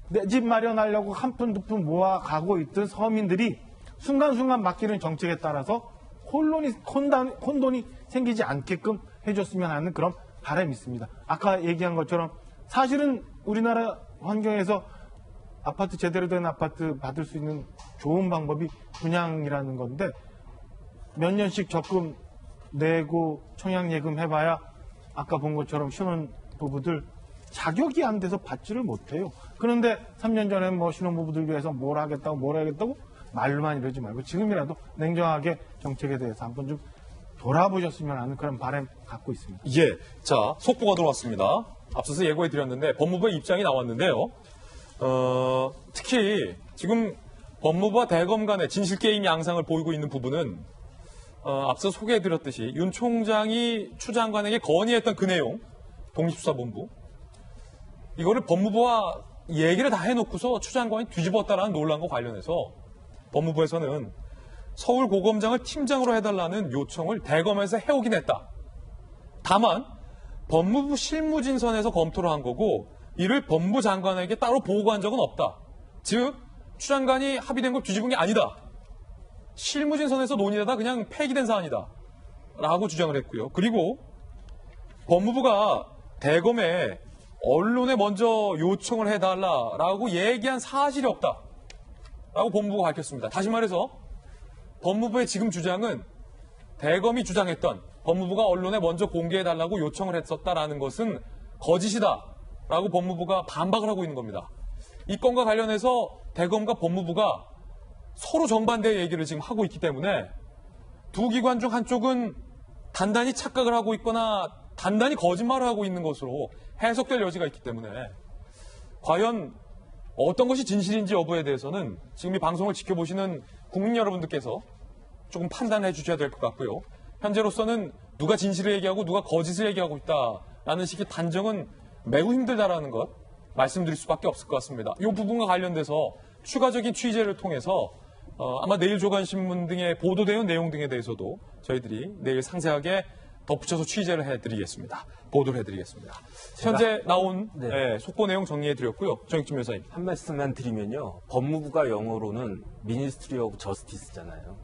내 집 마련하려고 한 푼 두 푼 모아가고 있던 서민들이 순간순간 바뀌는 정책에 따라서 혼돈이 생기지 않게끔 해줬으면 하는 그런 바람이 있습니다. 아까 얘기한 것처럼 사실은 우리나라 환경에서 아파트 제대로 된 아파트 받을 수 있는 좋은 방법이 분양이라는 건데 몇 년씩 적금 내고 청약예금 해봐야 아까 본 것처럼 신혼부부들 자격이 안 돼서 받지를 못해요. 그런데 3년 전에 뭐 신혼부부들 위해서 뭘 하겠다고 말로만 이러지 말고 지금이라도 냉정하게 정책에 대해서 한번 좀 돌아보셨으면 하는 그런 바람 갖고 있습니다. 예. 자, 속보가 들어왔습니다. 앞서서 예고해드렸는데 법무부의 입장이 나왔는데요. 특히 지금 법무부와 대검 간의 진실게임 양상을 보이고 있는 부분은 앞서 소개해드렸듯이 윤 총장이 추 장관에게 건의했던 그 내용, 독립수사본부, 이거를 법무부와 얘기를 다 해놓고서 추 장관이 뒤집었다라는 논란과 관련해서 법무부에서는 서울고검장을 팀장으로 해달라는 요청을 대검에서 해오긴 했다. 다만 법무부 실무진선에서 검토를 한 거고 이를 법무부 장관에게 따로 보고한 적은 없다. 즉, 추 장관이 합의된 걸 뒤집은 게 아니다. 실무진선에서 논의되다 그냥 폐기된 사안이다. 라고 주장을 했고요. 그리고 법무부가 대검에 언론에 먼저 요청을 해달라라고 얘기한 사실이 없다라고 법무부가 밝혔습니다. 다시 말해서 법무부의 지금 주장은 대검이 주장했던 법무부가 언론에 먼저 공개해달라고 요청을 했었다라는 것은 거짓이다라고 법무부가 반박을 하고 있는 겁니다. 이 건과 관련해서 대검과 법무부가 서로 정반대의 얘기를 지금 하고 있기 때문에 두 기관 중 한쪽은 단단히 착각을 하고 있거나 단단히 거짓말을 하고 있는 것으로 해석될 여지가 있기 때문에 과연 어떤 것이 진실인지 여부에 대해서는 지금 이 방송을 지켜보시는 국민 여러분들께서 조금 판단해 주셔야 될 것 같고요. 현재로서는 누가 진실을 얘기하고 누가 거짓을 얘기하고 있다라는 식의 단정은 매우 힘들다라는 것 말씀드릴 수밖에 없을 것 같습니다. 이 부분과 관련돼서 추가적인 취재를 통해서 아마 내일 조간신문 등에 보도되는 내용 등에 대해서도 저희들이 내일 상세하게 덧붙여서 취재를 해드리겠습니다. 보도를 해드리겠습니다. 현재 나온 속보 내용 정리해드렸고요. 정익준 변호사님. 한 말씀만 드리면요. 법무부가 영어로는 Ministry of Justice잖아요.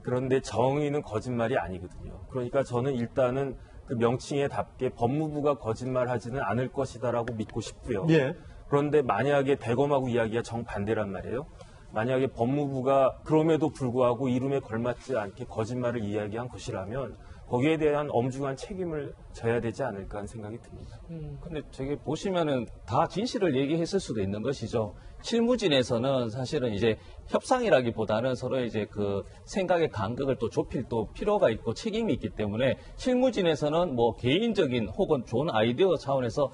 그런데 정의는 거짓말이 아니거든요. 그러니까 저는 일단은 그 명칭에 답게 법무부가 거짓말하지는 않을 것이다라고 믿고 싶고요. 예. 그런데 만약에 대검하고 이야기가 정반대란 말이에요. 만약에 법무부가 그럼에도 불구하고 이름에 걸맞지 않게 거짓말을 이야기한 것이라면 거기에 대한 엄중한 책임을 져야 되지 않을까 하는 생각이 듭니다. 근데 저게 보시면은 다 진실을 얘기했을 수도 있는 것이죠. 실무진에서는 사실은 이제 협상이라기보다는 서로 이제 그 생각의 간극을 또 좁힐 또 필요가 있고 책임이 있기 때문에 실무진에서는 뭐 개인적인 혹은 좋은 아이디어 차원에서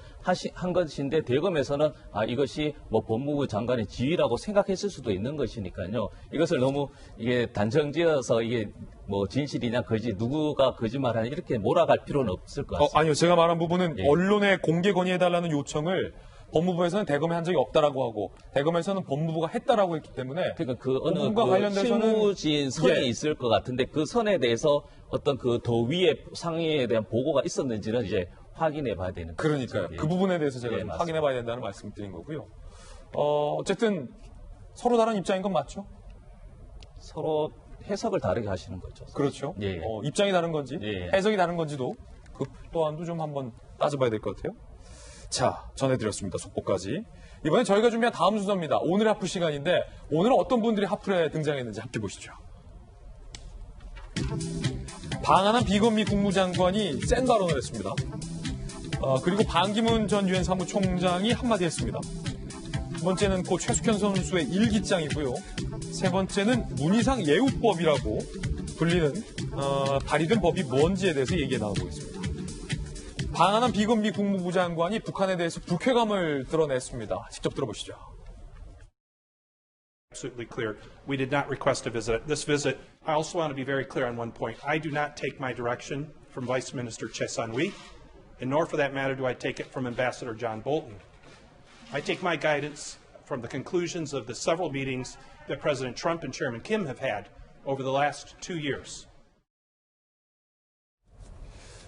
한 것인데 대검에서는 이것이 뭐 법무부 장관의 지휘라고 생각했을 수도 있는 것이니까요. 이것을 너무 이게 단정지어서 이게 뭐 진실이냐 거짓 누구가 거짓말하냐 이렇게 몰아갈 필요는 없을 것 같습니다. 아니요. 제가 말한 부분은 언론에 공개 건의해달라는 요청을 법무부에서는 대검에 한 적이 없다라고 하고 대검에서는 법무부가 했다라고 했기 때문에 그러니까 그 어느 부분과 관련돼서는 실무진 선이 있을 것 같은데 그 선에 대해서 어떤 그 더 위에 상위에 대한 보고가 있었는지는 이제 확인해 봐야 되는 거죠. 그러니까요. 그 부분에 대해서 제가 좀 확인해 봐야 된다는 말씀을 드린 거고요. 어쨌든 서로 다른 입장인 건 맞죠? 서로 해석을 다르게 하시는 거죠. 그렇죠. 예. 입장이 다른 건지 예. 해석이 다른 건지도 그 또한도 좀 한번 따져봐야 될 것 같아요. 자, 전해드렸습니다. 속보까지. 이번엔 저희가 준비한 다음 순서입니다. 오늘의 하플 시간인데 오늘은 어떤 분들이 하플에 등장했는지 함께 보시죠. 방한한 비건미 국무장관이 센 발언을 했습니다. 그리고 반기문 전 유엔 사무총장이 한마디 했습니다. 두 번째는 고 최숙현 선수의 일기장이고요. 세 번째는 문희상 예우법이라고 불리는 발의된 법이 뭔지에 대해서 얘기가 나오고 있습니다. 방한한 비건미 국무부 장관이 북한에 대해서 불쾌감을 드러냈습니다. 직접 들어보시죠. Absolutely clear. We did not request a visit. This visit, I also want to be very clear on one point. I do not take my direction from Vice Minister Choi Sun-hui, and nor for that matter do I take it from Ambassador John Bolton. I take my guidance from the conclusions of the several meetings that President Trump and Chairman Kim have had over the last 2 years.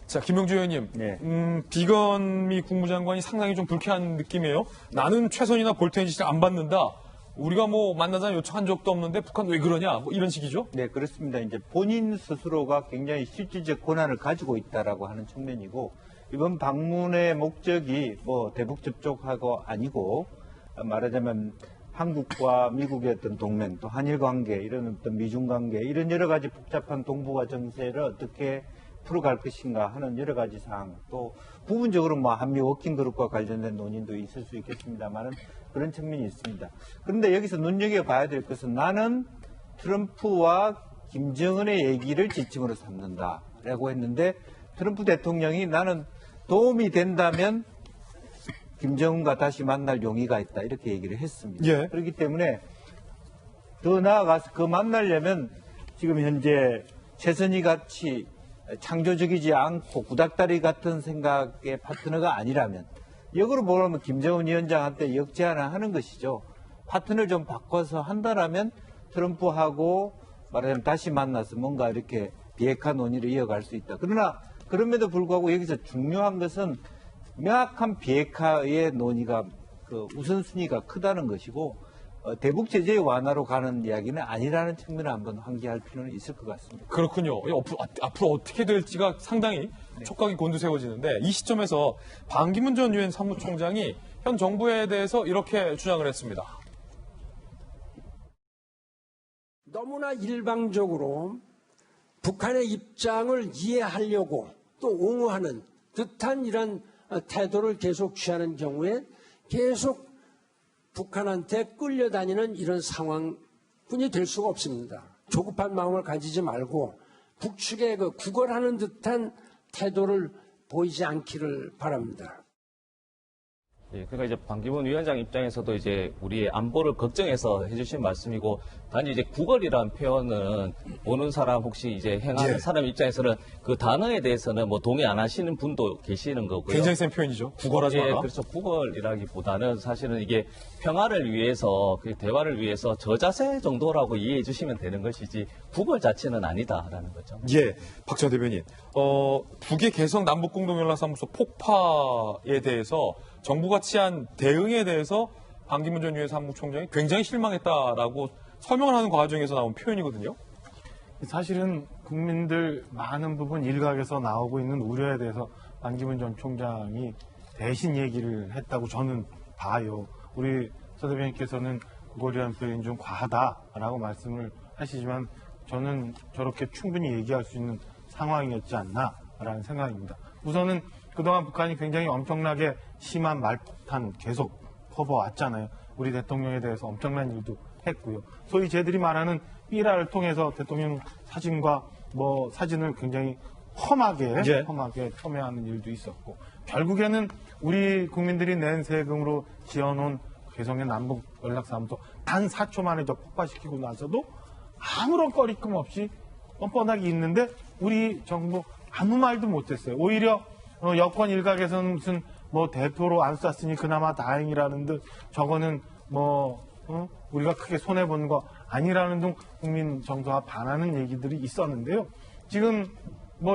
자, 김용주 의원님, 비건미 국무장관이 상당히 좀 불쾌한 느낌이에요. 나는 최선이나 볼턴 지시를 안 받는다. 우리가 뭐 만나자는 요청한 적도 없는데 북한 왜 그러냐? 뭐 이런 식이죠? 네, 그렇습니다. 이제 본인 스스로가 굉장히 실질적 권한을 가지고 있다라고 하는 측면이고 이번 방문의 목적이 뭐 대북 접촉하고 아니고 말하자면 한국과 미국의 어떤 동맹, 또 한일 관계, 이런 어떤 미중 관계, 이런 여러 가지 복잡한 동북아 정세를 어떻게 풀어갈 것인가 하는 여러 가지 사항, 또 부분적으로 뭐 한미 워킹그룹과 관련된 논의도 있을 수 있겠습니다만은 그런 측면이 있습니다. 그런데 여기서 눈여겨봐야 될 것은 나는 트럼프와 김정은의 얘기를 지침으로 삼는다라고 했는데 트럼프 대통령이 나는 도움이 된다면 김정은과 다시 만날 용의가 있다 이렇게 얘기를 했습니다. 예. 그렇기 때문에 더 나아가서 그 만나려면 지금 현재 최선희 같이 창조적이지 않고 구닥다리 같은 생각의 파트너가 아니라면 역으로 보면 김정은 위원장한테 역제안을 하는 것이죠. 파트너를 좀 바꿔서 한다라면 트럼프하고 말하자면 다시 만나서 뭔가 이렇게 비핵화 논의를 이어갈 수 있다. 그러나 그럼에도 불구하고 여기서 중요한 것은 명확한 비핵화의 논의가 그 우선순위가 크다는 것이고 대북 제재 완화로 가는 이야기는 아니라는 측면을 한번 환기할 필요는 있을 것 같습니다. 그렇군요. 앞으로 어떻게 될지가 상당히 촉각이 곤두세워지는데 이 시점에서 반기문 전 유엔 사무총장이 현 정부에 대해서 이렇게 주장을 했습니다. 너무나 일방적으로 북한의 입장을 이해하려고 또 옹호하는 듯한 이런 태도를 계속 취하는 경우에 계속 북한한테 끌려다니는 이런 상황뿐이 될 수가 없습니다. 조급한 마음을 가지지 말고 북측에 구걸하는 듯한 태도를 보이지 않기를 바랍니다. 예, 그러니까 이제 반기문 위원장 입장에서도 이제 우리의 안보를 걱정해서 해주신 말씀이고, 단지 이제 구걸이라는 표현은 보는 사람 혹시 이제 행하는 사람 입장에서는 그 단어에 대해서는 뭐 동의 안 하시는 분도 계시는 거고요. 굉장히 센 표현이죠. 구걸하지 마라. 예, 그렇죠. 구걸이라기보다는 사실은 이게 평화를 위해서, 그 대화를 위해서 저자세 정도라고 이해해 주시면 되는 것이지 구걸 자체는 아니다라는 거죠. 예, 박지원 대변인. 북의 개성 남북공동연락사무소 폭파에 대해서 정부가 취한 대응에 대해서 반기문 전 유엔 사무총장이 굉장히 실망했다라고 설명을 하는 과정에서 나온 표현이거든요. 사실은 국민들 많은 부분 일각에서 나오고 있는 우려에 대해서 반기문 전 총장이 대신 얘기를 했다고 저는 봐요. 우리 서 대변인께서는 구걸이라는 표현이 좀 과하다라고 말씀을 하시지만 저는 저렇게 충분히 얘기할 수 있는 상황이었지 않나라는 생각입니다. 우선은 그동안 북한이 굉장히 엄청나게 심한 말폭탄 계속 퍼부어왔잖아요. 우리 대통령에 대해서 엄청난 일도 했고요. 소위 쟤들이 말하는 삐라를 통해서 대통령 사진과 사진을 굉장히 험하게 폄훼하는 일도 있었고, 결국에는 우리 국민들이 낸 세금으로 지어놓은 개성의 남북 연락사무소 단 4초 만에 폭파시키고 나서도 아무런 꺼리낌 없이 뻔뻔하게 있는데 우리 정부 아무 말도 못했어요. 오히려 여권 일각에서는 무슨 대표로 안 쐈으니 그나마 다행이라는 듯, 저거는 우리가 크게 손해보는 거 아니라는 등 국민 정서와 반하는 얘기들이 있었는데요. 지금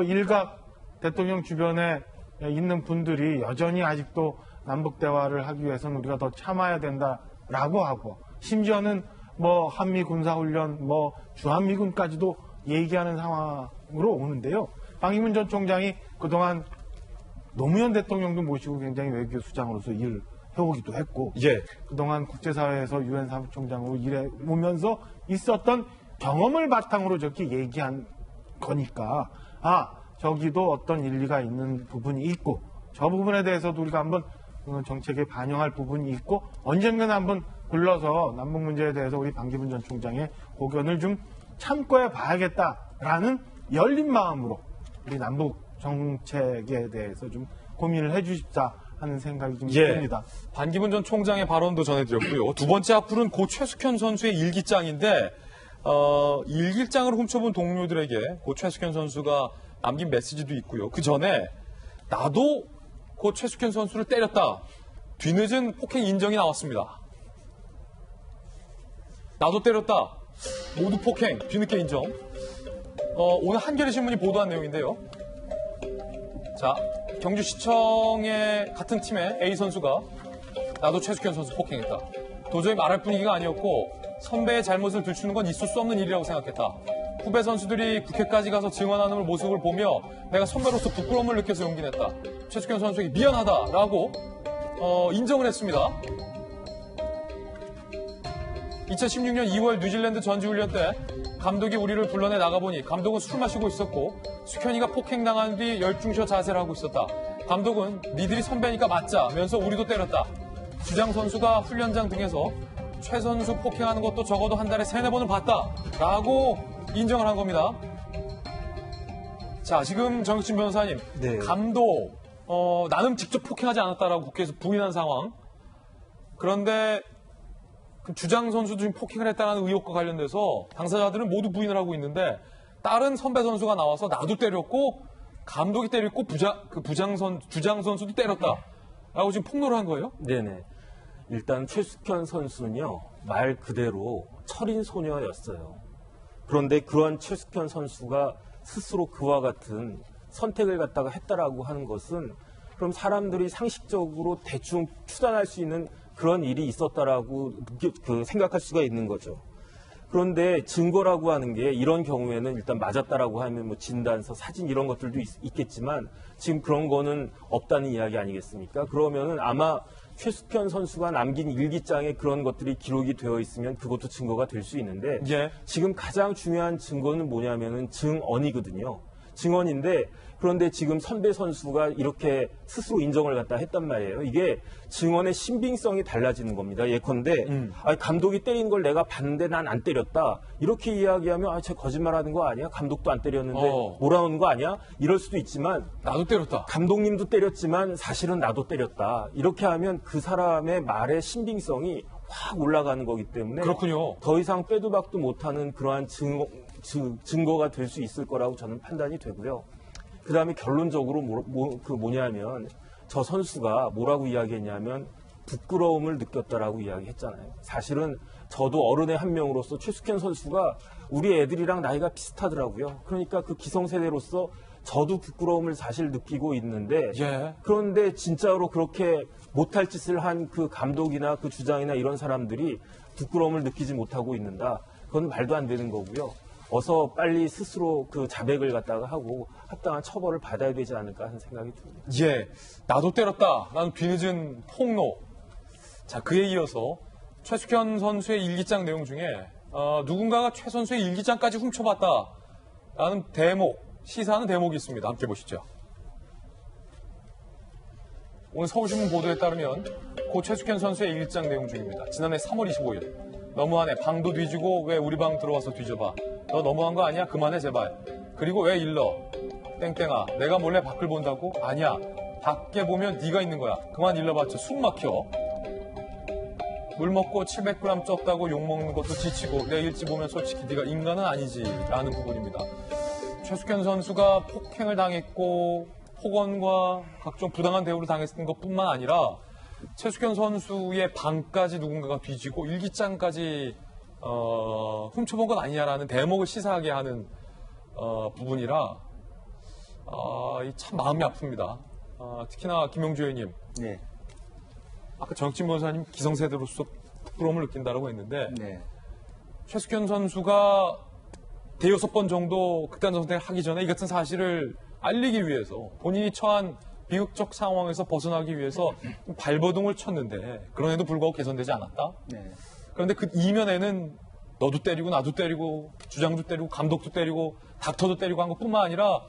일각 대통령 주변에 있는 분들이 여전히 아직도 남북 대화를 하기 위해서는 우리가 더 참아야 된다라고 하고, 심지어는 한미 군사훈련, 주한미군까지도 얘기하는 상황으로 오는데요. 반기문 전 총장이 그동안 노무현 대통령도 모시고 굉장히 외교 수장으로서 일을 해오기도 했고, 그동안 국제사회에서 유엔 사무총장으로 일해오면서 있었던 경험을 바탕으로 저렇게 얘기한 거니까, 저기도 어떤 일리가 있는 부분이 있고, 저 부분에 대해서도 우리가 한번 정책에 반영할 부분이 있고, 언젠가는 한번 불러서 남북 문제에 대해서 우리 반기문 전 총장의 고견을 좀 참고해 봐야겠다라는 열린 마음으로 우리 남북 정책에 대해서 좀 고민을 해주십사 하는 생각이 좀 듭니다. 반기문 전 총장의 발언도 전해드렸고요. 두 번째 앞으로는 고 최숙현 선수의 일기장인데, 일기장을 훔쳐본 동료들에게 고 최숙현 선수가 남긴 메시지도 있고요. 그 전에 나도 고 최숙현 선수를 때렸다. 뒤늦은 폭행 인정이 나왔습니다. 나도 때렸다. 모두 폭행. 뒤늦게 인정. 오늘 한겨레 신문이 보도한 내용인데요. 자, 경주시청의 같은 팀의 A 선수가 나도 최숙현 선수 폭행했다. 도저히 말할 분위기가 아니었고 선배의 잘못을 들추는 건 있을 수 없는 일이라고 생각했다. 후배 선수들이 국회까지 가서 증언하는 모습을 보며 내가 선배로서 부끄러움을 느껴서 용기 냈다. 최숙현 선수에게 미안하다라고 인정을 했습니다. 2016년 2월 뉴질랜드 전지훈련 때 감독이 우리를 불러내 나가보니 감독은 술 마시고 있었고 숙현이가 폭행당한 뒤 열중셔 자세를 하고 있었다. 감독은 니들이 선배니까 맞자면서 우리도 때렸다. 주장 선수가 훈련장 등에서 최 선수 폭행하는 것도 적어도 한 달에 3-4번은 봤다라고 인정을 한 겁니다. 자, 지금 정혁진 변호사님, 감독 나는 직접 폭행하지 않았다라고 국회에서 부인한 상황. 그런데 주장 선수도 지금 폭행을 했다는 의혹과 관련돼서 당사자들은 모두 부인을 하고 있는데, 다른 선배 선수가 나와서 나도 때렸고 감독이 때렸고 주장 선수도 때렸다라고 지금 폭로를 한 거예요? 네네. 일단 최숙현 선수는요, 말 그대로 철인 소녀였어요. 그런데 그런 최숙현 선수가 스스로 그와 같은 선택을 갖다가 했다라고 하는 것은 그럼 사람들이 상식적으로 대충 추단할 수 있는 그런 일이 있었다라고 생각할 수가 있는 거죠. 그런데 증거라고 하는 게 이런 경우에는 일단 맞았다라고 하면 뭐 진단서, 사진 이런 것들도 있겠지만 지금 그런 거는 없다는 이야기 아니겠습니까? 그러면은 아마 최숙현 선수가 남긴 일기장에 그런 것들이 기록이 되어 있으면 그것도 증거가 될 수 있는데 예. 지금 가장 중요한 증거는 뭐냐면은 증언이거든요. 증언인데 그런데 지금 선배 선수가 이렇게 스스로 인정을 갖다 했단 말이에요. 이게 증언의 신빙성이 달라지는 겁니다. 예컨대 감독이 때린 걸 내가 봤는데 난 안 때렸다. 이렇게 이야기하면 쟤 거짓말하는 거 아니야? 감독도 안 때렸는데 몰아오는 거 아니야? 이럴 수도 있지만 나도 때렸다. 감독님도 때렸지만 사실은 나도 때렸다. 이렇게 하면 그 사람의 말의 신빙성이 확 올라가는 거기 때문에 그렇군요. 더 이상 빼도 박도 못하는 그러한 증거가 될 수 있을 거라고 저는 판단이 되고요. 그 다음에 결론적으로 뭐냐면 저 선수가 뭐라고 이야기했냐면 부끄러움을 느꼈다라고 이야기했잖아요. 사실은 저도 어른의 한 명으로서 최숙현 선수가 우리 애들이랑 나이가 비슷하더라고요. 그러니까 그 기성세대로서 저도 부끄러움을 사실 느끼고 있는데 그런데 진짜로 그렇게 못할 짓을 한 그 감독이나 그 주장이나 이런 사람들이 부끄러움을 느끼지 못하고 있는다. 그건 말도 안 되는 거고요. 어서 빨리 스스로 그 자백을 갖다가 하고 합당한 처벌을 받아야 되지 않을까 하는 생각이 듭니다. 예, 나도 때렸다. 나는 뒤늦은 폭로. 자, 그에 이어서 최숙현 선수의 일기장 내용 중에 누군가가 최 선수의 일기장까지 훔쳐봤다라는 대목, 시사하는 대목이 있습니다. 함께 보시죠. 오늘 서울신문 보도에 따르면 고 최숙현 선수의 일기장 내용 중입니다. 지난해 3월 25일. 너무하네. 방도 뒤지고 왜 우리 방 들어와서 뒤져봐. 너 너무한 거 아니야? 그만해 제발. 그리고 왜 일러? 땡땡아. 내가 몰래 밖을 본다고? 아니야. 밖에 보면 네가 있는 거야. 그만 일러봤자 숨 막혀. 물 먹고 700g 쪘다고 욕먹는 것도 지치고 내 일지 보면 솔직히 네가 인간은 아니지 라는 부분입니다. 최숙현 선수가 폭행을 당했고 폭언과 각종 부당한 대우를 당했던 것뿐만 아니라 최숙현 선수의 방까지 누군가가 뒤지고 일기장까지 훔쳐본 건 아니냐라는 대목을 시사하게 하는 부분이라 참 마음이 아픕니다. 특히나 김용주 의원님. 네. 아까 정진 변호사님 기성세대로서 부끄러움을 느낀다고 했는데 최숙현 선수가 대여섯 번 정도 극단 선택을 하기 전에 이 같은 사실을 알리기 위해서 본인이 처한 비극적 상황에서 벗어나기 위해서 발버둥을 쳤는데 그런에도 불구하고 개선되지 않았다. 그런데 그 이면에는 너도 때리고 나도 때리고 주장도 때리고 감독도 때리고 닥터도 때리고 한 것뿐만 아니라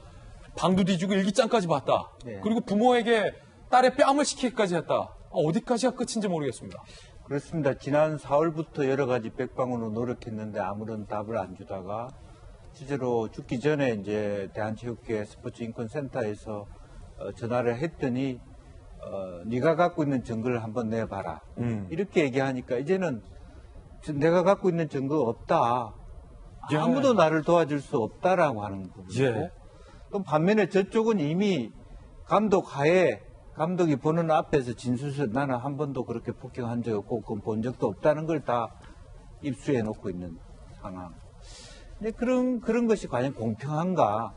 방도 뒤지고 일기장까지 봤다. 그리고 부모에게 딸의 뺨을 시키기까지 했다. 어디까지가 끝인지 모르겠습니다. 그렇습니다. 지난 4월부터 여러 가지 백방으로 노력했는데 아무런 답을 안 주다가 실제로 죽기 전에 이제 대한체육회 스포츠인권센터에서 전화를 했더니 네가 갖고 있는 증거를 한번 내봐라. 이렇게 얘기하니까 이제는 내가 갖고 있는 증거 없다. 아무도 나를 도와줄 수 없다라고 하는 부분이고 또 반면에 저쪽은 이미 감독 하에 감독이 보는 앞에서 진술서 나는 한 번도 그렇게 폭행한 적 없고 그건 본 적도 없다는 걸 다 입수해 놓고 있는 상황. 근데 그런 것이 과연 공평한가?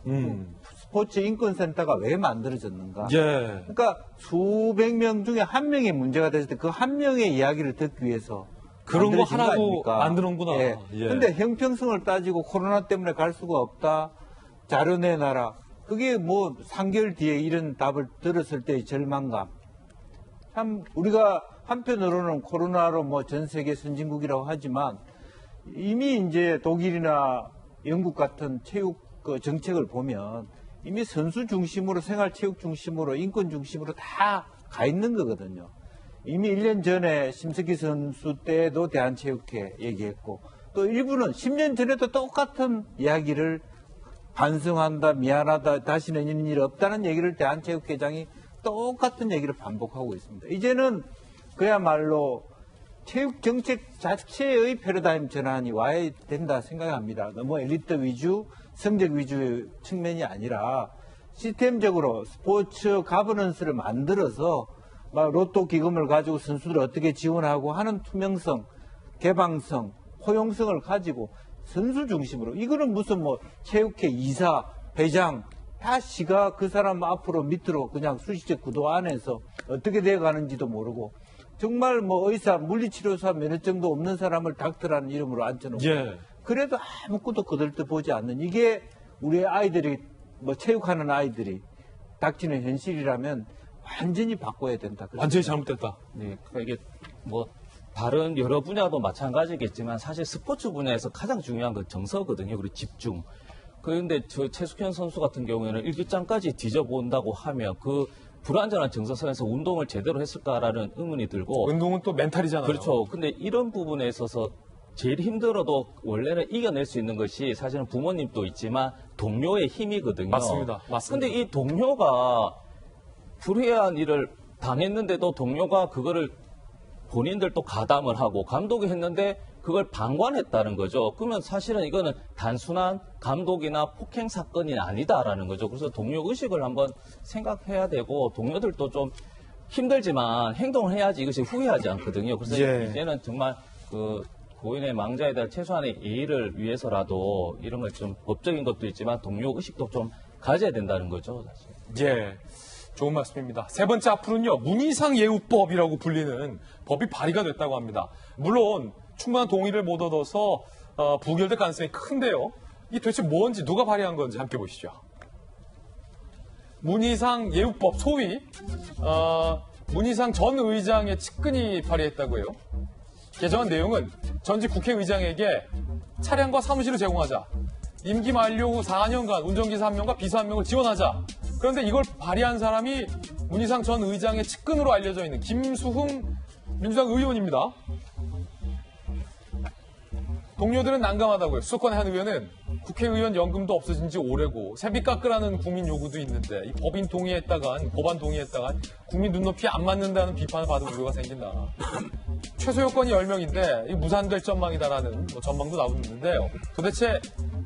스포츠 인권센터가 왜 만들어졌는가? 그러니까 수백 명 중에 한 명이 문제가 됐을 때 그 한 명의 이야기를 듣기 위해서 그런 거 하나도 만드는구나. 근데 형평성을 따지고 코로나 때문에 갈 수가 없다. 자료 내놔라. 그게 뭐 3개월 뒤에 이런 답을 들었을 때의 절망감. 참 우리가 한편으로는 코로나로 뭐 전 세계 선진국이라고 하지만 이미 이제 독일이나 영국 같은 체육 정책을 보면 이미 선수 중심으로 생활체육 중심으로 인권 중심으로 다 가 있는 거거든요. 이미 1년 전에 심석희 선수 때도 대한체육회 얘기했고 또 일부는 10년 전에도 똑같은 이야기를 반성한다, 미안하다, 다시는 이런 일 없다는 얘기를 대한체육회장이 똑같은 얘기를 반복하고 있습니다. 이제는 그야말로 체육 정책 자체의 패러다임 전환이 와야 된다 생각합니다. 너무 엘리트 위주, 성적 위주의 측면이 아니라 시스템적으로 스포츠 가버넌스를 만들어서 막 로또 기금을 가지고 선수들을 어떻게 지원하고 하는 투명성, 개방성, 포용성을 가지고 선수 중심으로 이거는 무슨 뭐 체육회 이사, 회장 다 시가 그 사람 앞으로 밑으로 그냥 수시적 구도 안에서 어떻게 돼가는지도 모르고 정말 뭐 의사, 물리치료사 면허증도 없는 사람을 닥터라는 이름으로 앉혀놓고 예. 그래도 아무것도 거들떠보지 않는 이게 우리 아이들이 뭐 체육하는 아이들이 닥치는 현실이라면 완전히 바꿔야 된다. 완전히 잘못됐다. 네, 그러니까 이게 뭐 다른 여러 분야도 마찬가지겠지만 사실 스포츠 분야에서 가장 중요한 건 정서거든요. 그리고 집중. 그런데 저 최숙현 선수 같은 경우에는 일기장까지 뒤져본다고 하면 그 불안전한 정서선에서 운동을 제대로 했을까라는 의문이 들고. 운동은 또 멘탈이잖아요. 그렇죠. 근데 이런 부분에 있어서 제일 힘들어도 원래는 이겨낼 수 있는 것이 사실은 부모님도 있지만 동료의 힘이거든요. 맞습니다. 맞습니다. 근데 이 동료가 불의한 일을 당했는데도 동료가 그거를 본인들도 가담을 하고 감독이 했는데 그걸 방관했다는 거죠. 그러면 사실은 이거는 단순한 감독이나 폭행 사건이 아니다라는 거죠. 그래서 동료 의식을 한번 생각해야 되고 동료들도 좀 힘들지만 행동을 해야지 이것이 후회하지 않거든요. 그래서 예. 이제는 정말 그 고인의 망자에 대한 최소한의 예의를 위해서라도 이런 걸 좀 법적인 것도 있지만 동료 의식도 좀 가져야 된다는 거죠. 사실. 예. 좋은 말씀입니다. 세 번째 앞으로는요, 문희상 예우법이라고 불리는 법이 발의가 됐다고 합니다. 물론 충분한 동의를 못 얻어서 부결될 가능성이 큰데요. 이게 도대체 뭔지 누가 발의한 건지 함께 보시죠. 문희상 예우법 소위 문희상 전 의장의 측근이 발의했다고 해요. 개정안 내용은 전직 국회의장에게 차량과 사무실을 제공하자. 임기 만료 후 4년간 운전기사 1명과 비서 1명을 지원하자. 그런데 이걸 발의한 사람이 문희상 전 의장의 측근으로 알려져 있는 김수흥 민주당 의원입니다. 동료들은 난감하다고요. 수도권의 한 의원은 국회의원 연금도 없어진 지 오래고 세비 깎으라는 국민 요구도 있는데 이 법인 동의했다간 법안 동의했다간 국민 눈높이 안 맞는다는 비판을 받은 우려가 생긴다. 최소 요건이 10명인데 무산될 전망이다라는 전망도 나오고 있는데요. 도대체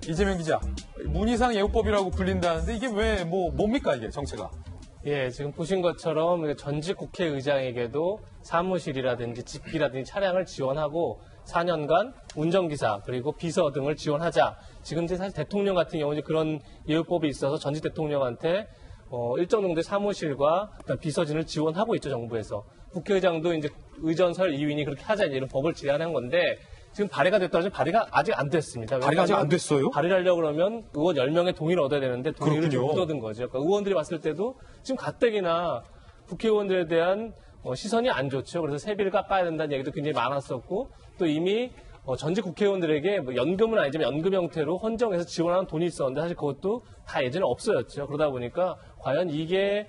이재명 기자, 문희상 예우법이라고 불린다는데 이게 왜 뭡니까 이게 정체가? 예, 지금 보신 것처럼 전직 국회의장에게도 사무실이라든지 집기라든지 차량을 지원하고 4년간 운전기사 그리고 비서 등을 지원하자. 지금 사실 대통령 같은 경우는 그런 예우법이 있어서 전직 대통령한테 일정 정도의 사무실과 비서진을 지원하고 있죠, 정부에서. 국회의장도 이제 의전설 2인이 그렇게 하자 이런 법을 제안한 건데 지금 발의가 됐더라도 발의가 아직 안 됐습니다. 발의가 아직 안 됐어요? 발의를 하려고 그러면 의원 10명의 동의를 얻어야 되는데 동의를 좀 그렇군요. 못 얻은 거죠. 그러니까 의원들이 봤을 때도 지금 가뜩이나 국회의원들에 대한 시선이 안 좋죠. 그래서 세비를 깎아야 된다는 얘기도 굉장히 많았었고 또 이미 전직 국회의원들에게 뭐 연금은 아니지만 연금 형태로 헌정해서 지원하는 돈이 있었는데 사실 그것도 다 예전에 없어졌죠. 그러다 보니까 과연 이게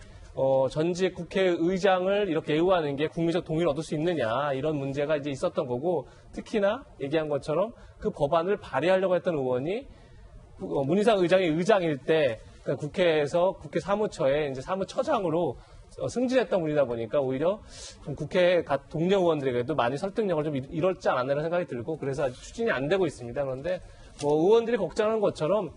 전직 국회의장을 이렇게 예우하는 게 국민적 동의를 얻을 수 있느냐 이런 문제가 이제 있었던 거고 특히나 얘기한 것처럼 그 법안을 발의하려고 했던 의원이 문희상 의장이 의장일 때 그러니까 국회에서 국회 사무처에 이제 사무처장으로 승진했던 분이다 보니까 오히려 좀 국회 동료 의원들에게도 많이 설득력을 좀 잃었지 않았나라는 생각이 들고 그래서 아직 추진이 안 되고 있습니다. 그런데 의원들이 걱정하는 것처럼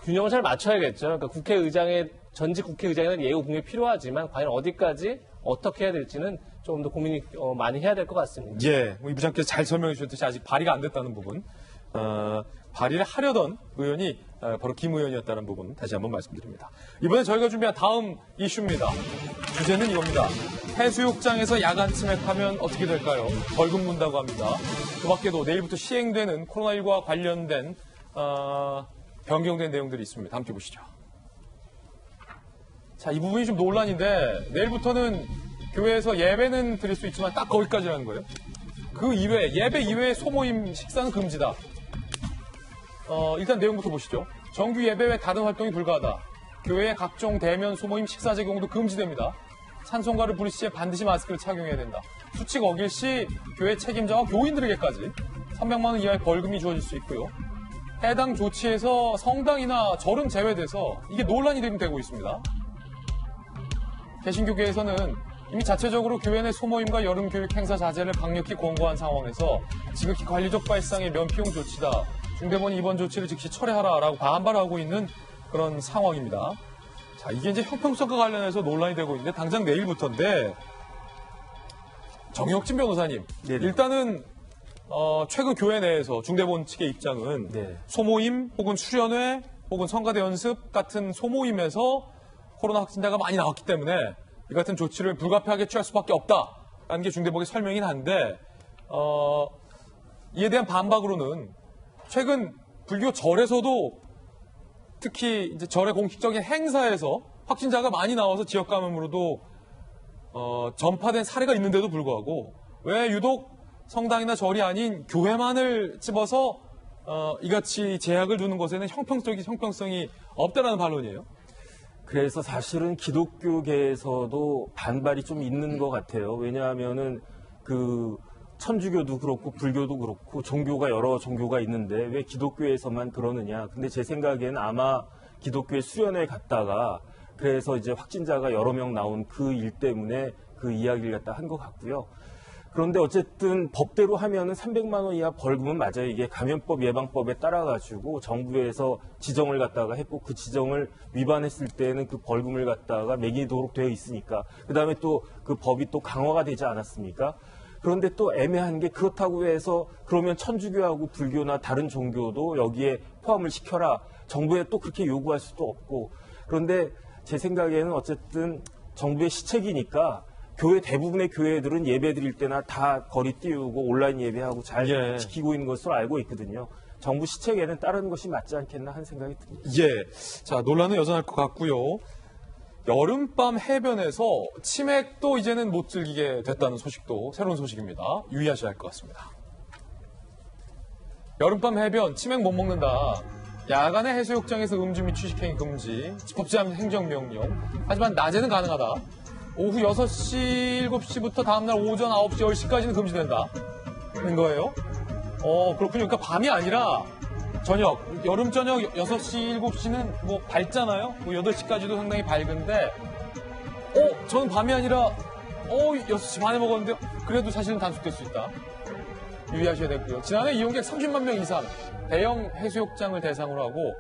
균형을 잘 맞춰야겠죠. 그러니까 국회의장의 전직 국회의장에는 예우 공이 필요하지만 과연 어디까지 어떻게 해야 될지는 조금 더 고민이 많이 해야 될 것 같습니다. 예, 이 부장께서 잘 설명해 주셨듯이 아직 발의가 안 됐다는 부분, 발의를 하려던 의원이 바로 김 의원이었다는 부분 다시 한번 말씀드립니다. 이번에 저희가 준비한 다음 이슈입니다. 주제는 이겁니다. 해수욕장에서 야간 침입하면 어떻게 될까요? 벌금 문다고 합니다. 그 밖에도 내일부터 시행되는 코로나19와 관련된 변경된 내용들이 있습니다. 함께 보시죠. 자, 이 부분이 좀 논란인데 내일부터는 교회에서 예배는 드릴 수 있지만 딱 거기까지라는 거예요. 그 이외에 예배 이외의 소모임 식사는 금지다. 일단 내용부터 보시죠. 정규 예배 외 다른 활동이 불가하다. 교회의 각종 대면 소모임 식사 제공도 금지됩니다. 찬송가를 부를 시에 반드시 마스크를 착용해야 된다. 수칙 어길 시 교회 책임자와 교인들에게까지 300만 원 이하의 벌금이 주어질 수 있고요. 해당 조치에서 성당이나 절은 제외돼서 이게 논란이 되고 있습니다. 개신교계에서는 이미 자체적으로 교회 내 소모임과 여름교육 행사 자제를 강력히 권고한 상황에서 지극히 관리적 발상의 면피용 조치다. 중대본이 이번 조치를 즉시 철회하라라고 반발하고 있는 그런 상황입니다. 자, 이게 이제 형평성과 관련해서 논란이 되고 있는데 당장 내일부터인데 정혁진 변호사님, 일단은 최근 교회 내에서 중대본 측의 입장은 소모임 혹은 수련회 혹은 성가대 연습 같은 소모임에서 코로나 확진자가 많이 나왔기 때문에 이 같은 조치를 불가피하게 취할 수밖에 없다. 라는 게 중대법의 설명이긴 한데, 이에 대한 반박으로는 최근 불교 절에서도 특히 이제 절의 공식적인 행사에서 확진자가 많이 나와서 지역 감염으로도 전파된 사례가 있는데도 불구하고 왜 유독 성당이나 절이 아닌 교회만을 집어서 이같이 제약을 두는 것에는 형평성이 없다라는 반론이에요. 그래서 사실은 기독교계에서도 반발이 좀 있는 것 같아요. 왜냐하면은 그 천주교도 그렇고 불교도 그렇고 종교가 여러 종교가 있는데 왜 기독교에서만 그러느냐. 근데 제 생각에는 아마 기독교의 수련회 갔다가 그래서 이제 확진자가 여러 명 나온 그 일 때문에 그 이야기를 갖다 한 것 같고요. 그런데 어쨌든 법대로 하면은 300만 원 이하 벌금은 맞아요. 이게 감염법 예방법에 따라가지고 정부에서 지정을 갖다가 했고 그 지정을 위반했을 때는 그 벌금을 갖다가 매기도록 되어 있으니까. 그 다음에 또 그 법이 또 강화가 되지 않았습니까? 그런데 또 애매한 게 그렇다고 해서 그러면 천주교하고 불교나 다른 종교도 여기에 포함을 시켜라. 정부에 또 그렇게 요구할 수도 없고. 그런데 제 생각에는 어쨌든 정부의 시책이니까 교회 대부분의 교회들은 예배 드릴 때나 다 거리 띄우고 온라인 예배하고 잘 지키고 있는 것으로 알고 있거든요. 정부 시책에는 따르는 것이 맞지 않겠나 하는 생각이 듭니다. 예. 자, 논란은 여전할 것 같고요. 여름밤 해변에서 치맥도 이제는 못 즐기게 됐다는 소식도 새로운 소식입니다. 유의하셔야 할 것 같습니다. 여름밤 해변 치맥 못 먹는다. 야간에 해수욕장에서 음주 및 취식행위 금지, 집합제한 행정명령. 하지만 낮에는 가능하다. 오후 6시, 7시부터 다음날 오전 9시, 10시까지는 금지된다. 는 거예요. 그렇군요. 그러니까 밤이 아니라 저녁, 여름 저녁 6시, 7시는 뭐 밝잖아요. 뭐 8시까지도 상당히 밝은데, 저는 밤이 아니라, 6시 반에 먹었는데요. 그래도 사실은 단속될 수 있다. 유의하셔야 되고요. 지난해 이용객 30만 명 이상, 대형 해수욕장을 대상으로 하고,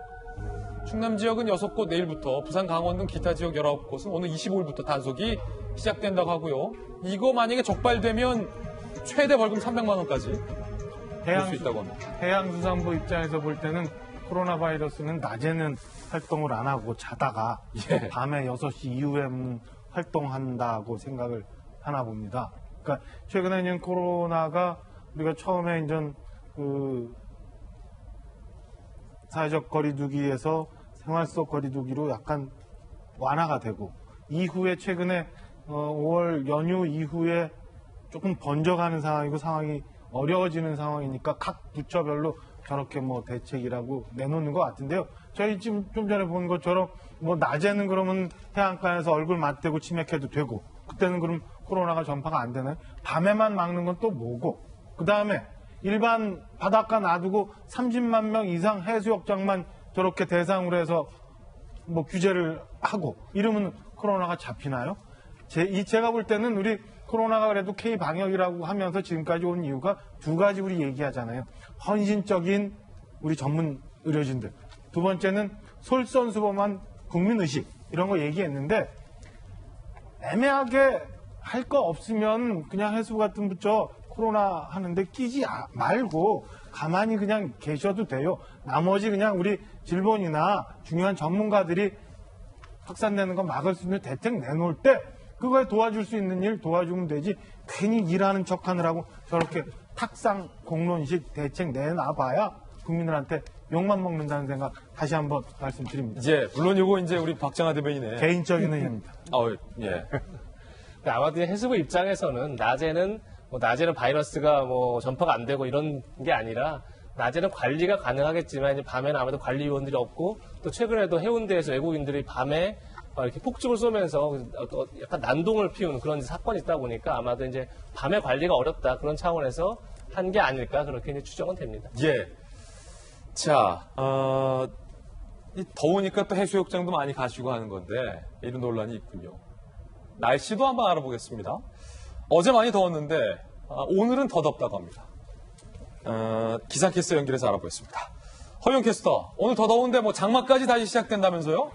충남 지역은 6곳 내일부터, 부산, 강원 등 기타 지역 19곳은 오늘 25일부터 단속이 시작된다고 하고요. 이거 만약에 적발되면 최대 벌금 300만 원까지 볼 수 있다고 합니다. 해양수산부 입장에서 볼 때는 코로나 바이러스는 낮에는 활동을 안 하고 자다가 밤에 6시 이후에는 활동한다고 생각을 하나 봅니다. 그러니까 최근에 이제 코로나가 우리가 처음에 이제 그 사회적 거리두기에서 생활 속 거리두기로 약간 완화가 되고 이후에 최근에 5월 연휴 이후에 조금 번져가는 상황이고 상황이 어려워지는 상황이니까 각 부처별로 저렇게 뭐 대책이라고 내놓는 것 같은데요. 저희 지금 좀 전에 본 것처럼 뭐 낮에는 그러면 해안가에서 얼굴 맞대고 치맥해도 되고 그때는 그럼 코로나가 전파가 안 되나요? 밤에만 막는 건 또 뭐고 그 다음에 일반 바닷가 놔두고 30만 명 이상 해수욕장만 저렇게 대상으로 해서 뭐 규제를 하고 이러면 코로나가 잡히나요? 제가 볼 때는 우리 코로나가 그래도 K-방역이라고 하면서 지금까지 온 이유가 두 가지 우리 얘기하잖아요. 헌신적인 우리 전문 의료진들. 두 번째는 솔선수범한 국민의식 이런 거 얘기했는데 애매하게 할 거 없으면 그냥 해수 같은 부처 코로나 하는데 끼지 말고 가만히 그냥 계셔도 돼요. 나머지 그냥 우리 질본이나 중요한 전문가들이 확산되는 거 막을 수 있는 대책 내놓을 때 그거에 도와줄 수 있는 일 도와주면 되지 괜히 일하는 척하느라고 저렇게 탁상 공론식 대책 내놔봐야 국민들한테 욕만 먹는다는 생각 다시 한번 말씀드립니다. 예, 물론 이거 이제 우리 박정하 대변인의 개인적인 의견입니다. 예. 아마도 해수부 입장에서는 낮에는 바이러스가 뭐 전파가 안 되고 이런 게 아니라 낮에는 관리가 가능하겠지만 이제 밤에는 아무래도 관리위원들이 없고 또 최근에도 해운대에서 외국인들이 밤에 이렇게 폭죽을 쏘면서 약간 난동을 피우는 그런 사건이 있다 보니까 아마도 이제 밤에 관리가 어렵다 그런 차원에서 한 게 아닐까 그렇게 이제 추정은 됩니다. 예. 자, 더우니까 또 해수욕장도 많이 가시고 하는 건데 이런 논란이 있군요. 날씨도 한번 알아보겠습니다. 어제 많이 더웠는데 오늘은 더 덥다고 합니다. 기상캐스터 연결해서 알아보겠습니다. 허영 캐스터, 오늘 더 더운데 뭐 장마까지 다시 시작된다면서요?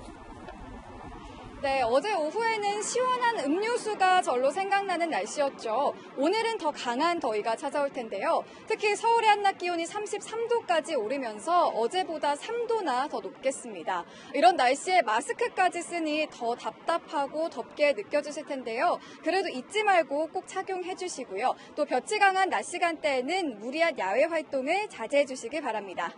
네, 어제 오후에는 시원한 음료수가 절로 생각나는 날씨였죠. 오늘은 더 강한 더위가 찾아올 텐데요. 특히 서울의 한낮 기온이 33도까지 오르면서 어제보다 3도나 더 높겠습니다. 이런 날씨에 마스크까지 쓰니 더 답답하고 덥게 느껴지실 텐데요. 그래도 잊지 말고 꼭 착용해 주시고요. 또 볕이 강한 낮 시간대에는 무리한 야외 활동을 자제해 주시기 바랍니다.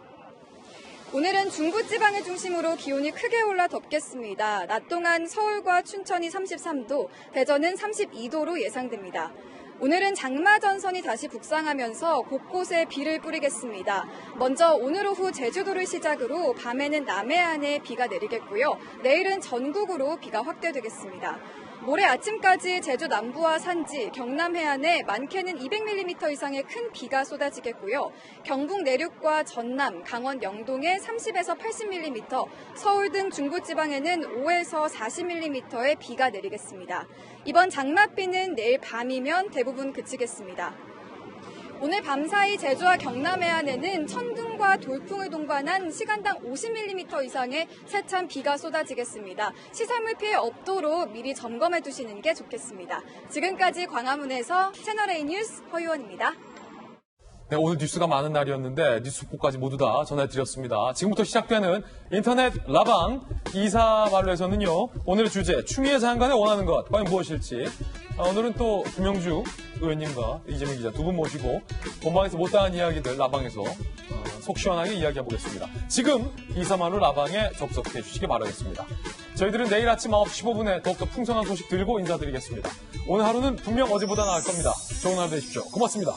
오늘은 중부지방을 중심으로 기온이 크게 올라 덥겠습니다. 낮 동안 서울과 춘천이 33도, 대전은 32도로 예상됩니다. 오늘은 장마 전선이 다시 북상하면서 곳곳에 비를 뿌리겠습니다. 먼저 오늘 오후 제주도를 시작으로 밤에는 남해안에 비가 내리겠고요. 내일은 전국으로 비가 확대되겠습니다. 모레 아침까지 제주 남부와 산지, 경남 해안에 많게는 200mm 이상의 큰 비가 쏟아지겠고요. 경북 내륙과 전남, 강원 영동에 30에서 80mm, 서울 등 중부지방에는 5에서 40mm의 비가 내리겠습니다. 이번 장맛비는 내일 밤이면 대부분 그치겠습니다. 오늘 밤사이 제주와 경남 해안에는 천둥과 돌풍을 동반한 시간당 50mm 이상의 세찬 비가 쏟아지겠습니다. 시설물 피해 없도록 미리 점검해 두시는 게 좋겠습니다. 지금까지 광화문에서 채널A 뉴스 허유원입니다. 네, 오늘 뉴스가 많은 날이었는데 뉴스 속보까지 모두 다 전해드렸습니다. 지금부터 시작되는 인터넷 라방 이사말로에서는요. 오늘의 주제 추미애 장관이 원하는 것 과연 무엇일지 오늘은 또 김영주 의원님과 이재명 기자 두 분 모시고 본방에서 못다한 이야기들 라방에서 속 시원하게 이야기해보겠습니다. 지금 이사말로 라방에 접속해 주시기 바라겠습니다. 저희들은 내일 아침 9시 15분에 더욱더 풍성한 소식 들고 인사드리겠습니다. 오늘 하루는 분명 어제보다 나을 겁니다. 좋은 하루 되십시오. 고맙습니다.